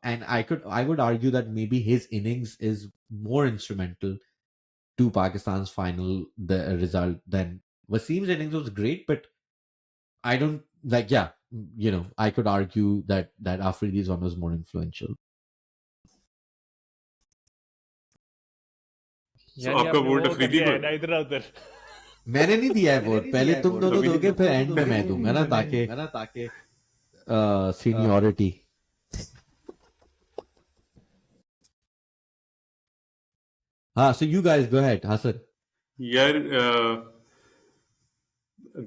And I would argue that maybe his innings is more instrumental to Pakistan's final the result than Wasim's innings was great, but I don't like. Yeah, I could argue that Afridi's one was more influential. So आपका vote Afridi को है? इधर उधर. मैंने नहीं दिया है vote, पहले तुम दोनों दोगे, फिर एंड में मैं दूंगा ना, ताकि सीनियरिटी. हाँ, so you guys go ahead, Hassan. यार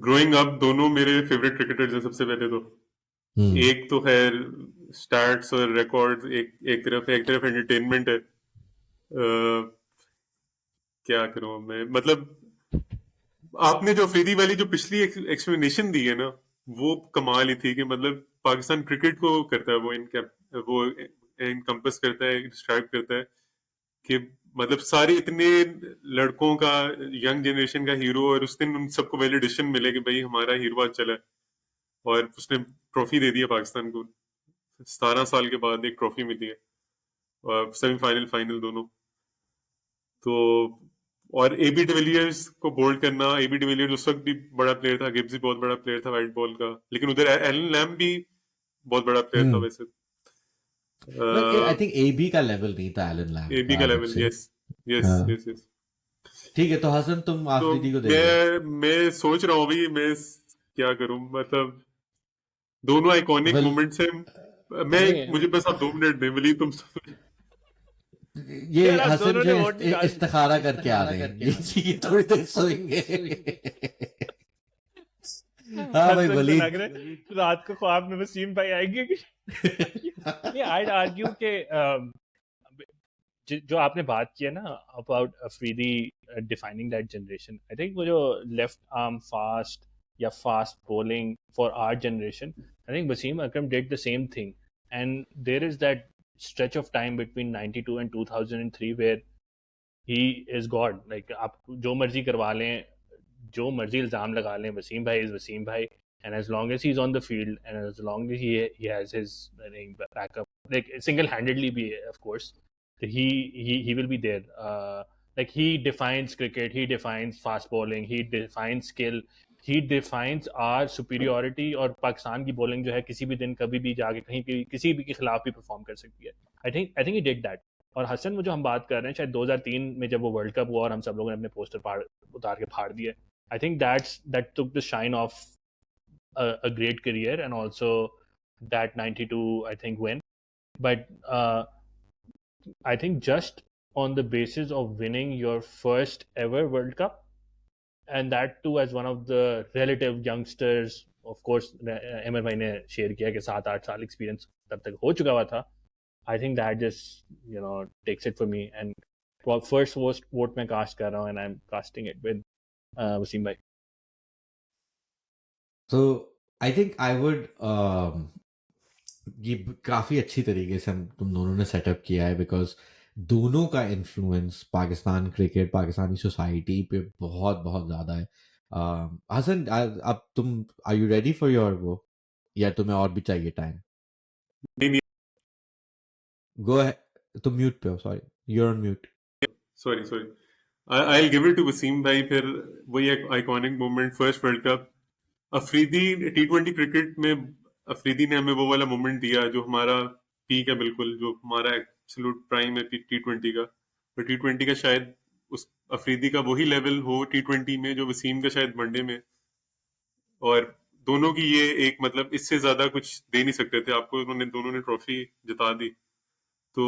ग्रोइंग अप दोनों मेरे फेवरेट क्रिकेटर्स हैं. सबसे पहले तो एक तो है स्टैट्स और रिकॉर्ड्स, एक तरफ एंटरटेनमेंट है. क्या करूं मैं, मतलब आपने जो अफरीदी वाली जो पिछली एक्सप्लेनेशन दी है ना, वो कमाल ही थी कि मतलब पाकिस्तान क्रिकेट को करता है वो इनकम्पस करता है, डिस्क्राइब करता है कि मतलब सारे इतने लड़कों का, यंग जनरेशन का हीरो, और उस दिन उन सबको वैलिडेशन मिले कि भाई हमारा हीरो आज चला है, और उसने ट्रॉफी दे दिया पाकिस्तान को। 17 साल के बाद एक ट्रॉफी मिली है, और सेमीफाइनल फाइनल दोनों। तो और एबी डिविलियर्स को बोल्ड करना, एबी डिविलियर्स उस वक्त भी बड़ा प्लेयर था, गिब्स भी बहुत बड़ा प्लेयर था वाइट बॉल का, लेकिन उधर एलन लैम भी बहुत बड़ा प्लेयर था वैसे। आई थिंक एबी का लेवल नहीं था एलन लैम एबी का, का आई वुड लेवल, से। Yes yes yes yes. ठीक है, तो हसन तुम तो आफरीदी को दे दो। मैं सोच रहा हूँ भाई मैं क्या करूं, मतलब दोनों आइकॉनिक वेल, मोमेंट्स हैं। मुझे बस आप 2 मिनट दें वली, तुम ये यार आप हसन दोनों जो ने वोट निकाल इस्तिखारा करके आ रहे हैं, ये थोड़ी देर सोएंगे। हाँ भाई, हसन को वलीद। लग रहा है रात को ख्वाब में वसीम भाई आएंगे कि नहीं, I'd argue के जो आपने बात किया ना about Afridi defining that generation, I think वो जो लेफ्ट आर्म फास्ट या fast bowling for our generation, I think Wasim Akram did the same thing, and there is that stretch of time between 92 and 2003 where he is God. Like आप जो मर्जी करवा लें, जो मर्जी इल्जाम लगा लें, वसीम भाई is वसीम भाई, and as long as he's on the field and as long as he has his backup, like single-handedly be, of course, he will be there. Like he defines cricket, he defines fast bowling, he defines skill, he defines our superiority, और पाकिस्तान की bowling जो है किसी भी दिन कभी भी जाके कहीं भी किसी भी के खिलाफ भी परफॉर्म कर सकती है. I think he did that. और हसन में जो हम बात कर रहे हैं, शायद 2003 में जब वो वर्ल्ड कप हुआ और हम सब लोगों ने अपने पोस्टर उतार के फाड़ दिए, I think that took the shine off a great career, and also that 92 I think win. But I think just on the basis of winning your first ever World Cup, and that too as one of the relative youngsters, of course एमर भाई ने share किया कि 7-8 साल experience तब तक हो चुका हुआ था. I think that just takes it for me, and first vote मैं कास्ट कर रहा हूँ, and I'm casting it with Wasim भाई. तो आई थिंक आई वुड, ये काफ़ी अच्छी तरीके से तुम दोनों ने सेटअप किया है, बिकॉज दोनों का influence Pakistan cricket, Pakistani society पे बहुत बहुत ज़्यादा है. हसन, अब तुम, are you ready for your वो, या तुम्हें और भी चाहिए टाइम? नहीं, गो है, तुम म्यूट पे हो, sorry, you're on mute. Sorry I'll give it to Wasim भाई. फिर वही एक iconic moment, first world cup, Afridi T20 cricket में अफरीदी ने हमें वो वाला मोमेंट दिया जो हमारा पीक है, बिल्कुल जो हमारा एब्सोल्यूट प्राइम है T20 का. और T20 का शायद उस अफरीदी का वही लेवल हो T20 में जो वसीम का शायद वनडे में. और दोनों की ये एक, मतलब इससे ज्यादा कुछ दे नहीं सकते थे आपको, उन्होंने दोनों ने ट्रॉफी जिता दी. तो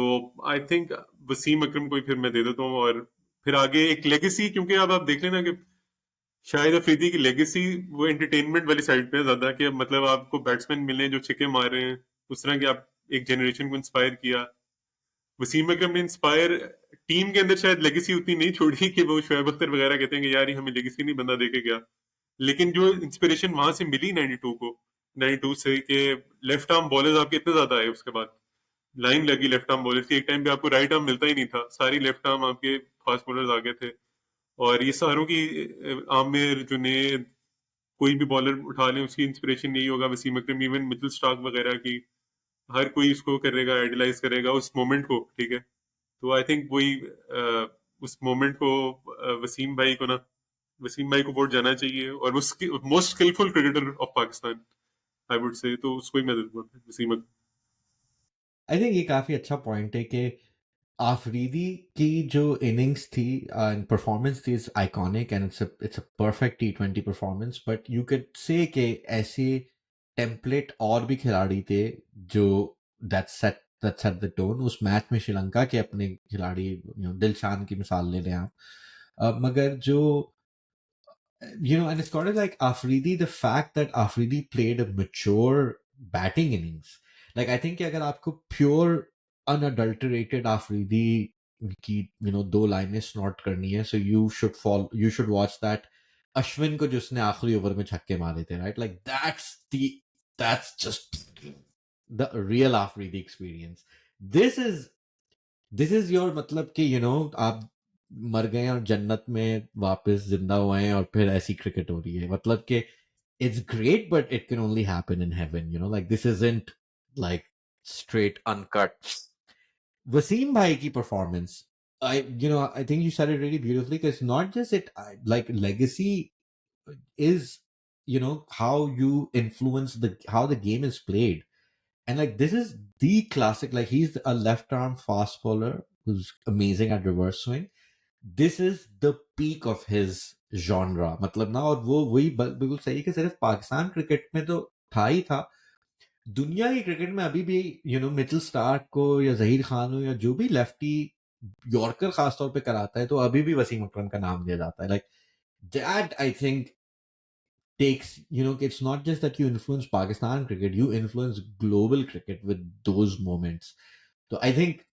आई थिंक वसीम अकरम को ही फिर मैं दे देता हूँ. और फिर आगे एक लेगेसी, क्योंकि अब आप देख लेना कि शाहिद अफरीदी की लेगेसी वो एंटरटेनमेंट वाली साइड पे है ज्यादा, कि मतलब आपको बैट्समैन मिले जो छक्के मार रहे हैं, उस तरह की आप एक जनरेशन को इंस्पायर किया. वसीम अकरम ने इंस्पायर, टीम के अंदर शायद लेगेसी उतनी नहीं छोड़ी कि वो शोएब अख्तर वगैरह कहते हैं कि यार ये हमें लेगेसी नहीं बंदा देके गया, लेकिन जो इंस्पिरेशन वहां से मिली 92 से, कि लेफ्ट आर्म बॉलर्स आपके इतने ज्यादा आए, उसके बाद लाइन लगी लेफ्ट आर्म बॉलर्स की. एक टाइम पे आपको राइट आर्म मिलता ही नहीं था, सारी लेफ्ट आर्म आपके फास्ट बॉलर्स आ गए थे. और ये सारों की आमिर, जुनेद, कोई भी बॉलर उठा लें उसकी इंस्पिरेशन यही होगा वसीम अकरम. इवन मिचेल स्टार्क वगैरह की, हर कोई उसको करेगा, आइडलाइज करेगा उस मोमेंट को. ठीक है, तो आई थिंक वही उस मोमेंट को वसीम भाई को ना, वसीम भाई को वोट जाना चाहिए. और most skillful cricketer of Pakistan I would say, तो उसको ही मैं दूंगा, वसीम अकरम. आई थिंक ये काफ़ी अच्छा पॉइंट है कि आफरीदी की जो इनिंग्स थी, परफॉर्मेंस थी, is iconic and it's a perfect T20 performance. But you can say कि ऐसे टेम्पलेट और भी खिलाड़ी थे जो दैट सेट द टोन. उस मैच में श्रीलंका के अपने खिलाड़ी, दिलशान की मिसाल ले लें आप. मगर जो, and it's kind of like Afridi, the fact that Afridi played a mature batting innings. Like, I think कि अगर आपको pure unadulterated Afridi की, दो लाइनें snort करनी है, so you should watch that Ashwin को जो उसने आखिरी ओवर में छक्के मारे थे, right? Like, that's just the real Afridi experience. This is your मतलब कि आप मर गए और जन्नत में वापस जिंदा हुए हैं और फिर ऐसी क्रिकेट हो रही है मतलब कि it's great but it can only happen in heaven, like this isn't like straight uncut. Wasim bhai ki performance, I think you said it really beautifully because not just like legacy is how you influence the how the game is played. And like this is the classic, like he's a left arm fast bowler who's amazing at reverse swing. This is the peak of his genre, मतलब ना, और वो वही बिल्कुल सही कि सिर्फ Pakistan cricket में तो था ही था, दुनिया की क्रिकेट में अभी भी मिचेल स्टार्क को या जहीर खान हो या जो भी लेफ्टी यॉर्कर खासतौर पे कराता है तो अभी भी वसीम अकरम का नाम दिया जाता है. Like that I think takes, it's not just that you influence Pakistan cricket, you influence global cricket with those moments. So I think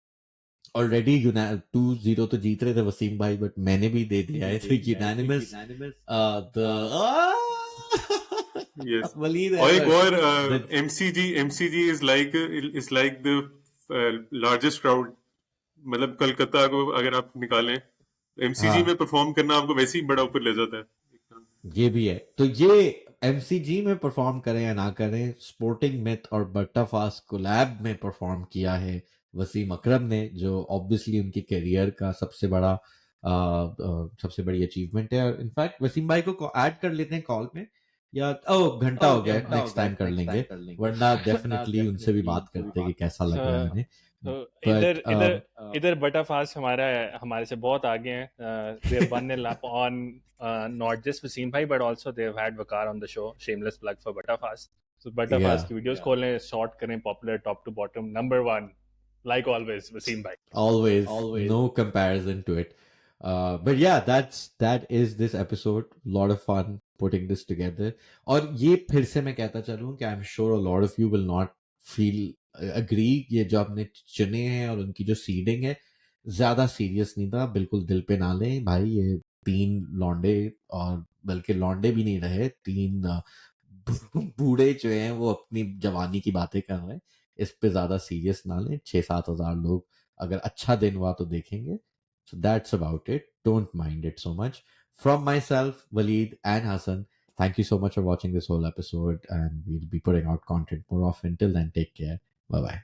already 2-0 तो जीत रहे थे वसीम भाई, बट मैंने भी दे दिया है तो यूनानिमस द Yes. वलीद और एक और Ahmad. MCG is like the largest crowd. मतलब कलकत्ता को अगर आप निकालें MCG हाँ, में परफॉर्म करना आपको वैसे ही बड़ा ऊपर ले जाता है. ये भी है. तो ये एमसीजी में परफॉर्म करें या ना करें, स्पोर्टिंग मिथ और बट्टा फास्ट कोलैब में परफॉर्म किया है वसीम अकरम ने, जो ऑब्वियसली उनके करियर का सबसे बड़ी अचीवमेंट है. इनफैक्ट वसीम भाई को ऐड कर लेते हैं कॉल में, या घंटा हो गया, नेक्स्ट टाइम कर लेंगे, वरना डेफिनेटली उनसे भी बात करते हैं कि कैसा लग रहा है उन्हें. तो बट इधर बटा फास्ट हमारे से बहुत आगे हैं. they have won a lap on not just Wasim bhai but also they have had Waqar on the show. Shameless plug for Bata Fast. So Bata Yeah. Fast की वीडियोस खोलें, short करें, popular top to bottom, number 1 like always Wasim bhai. always no comparison to it. But yeah, that is this episode. Lot of fun putting this together. और ये फिर से मैं कहता चलूं कि I'm sure a lot of you will not feel agree, ये जो आपने चुने हैं और उनकी जो सीडिंग है ज्यादा सीरियस नहीं था, बिल्कुल दिल पे ना लें भाई. ये 3 लौंडे, और बल्कि लौंडे भी नहीं रहे, 3 बूढ़े जो हैं वो अपनी जवानी की बातें कर रहे हैं. इस पे ज्यादा सीरियस ना लें. 6-7 हजार लोग अगर अच्छा दिन हुआ तो देखेंगे. So that's about it. Don't mind it so much. From myself, Waleed, and Hassan, thank you so much for watching this whole episode, and we'll be putting out content more often. Till then, take care. Bye bye.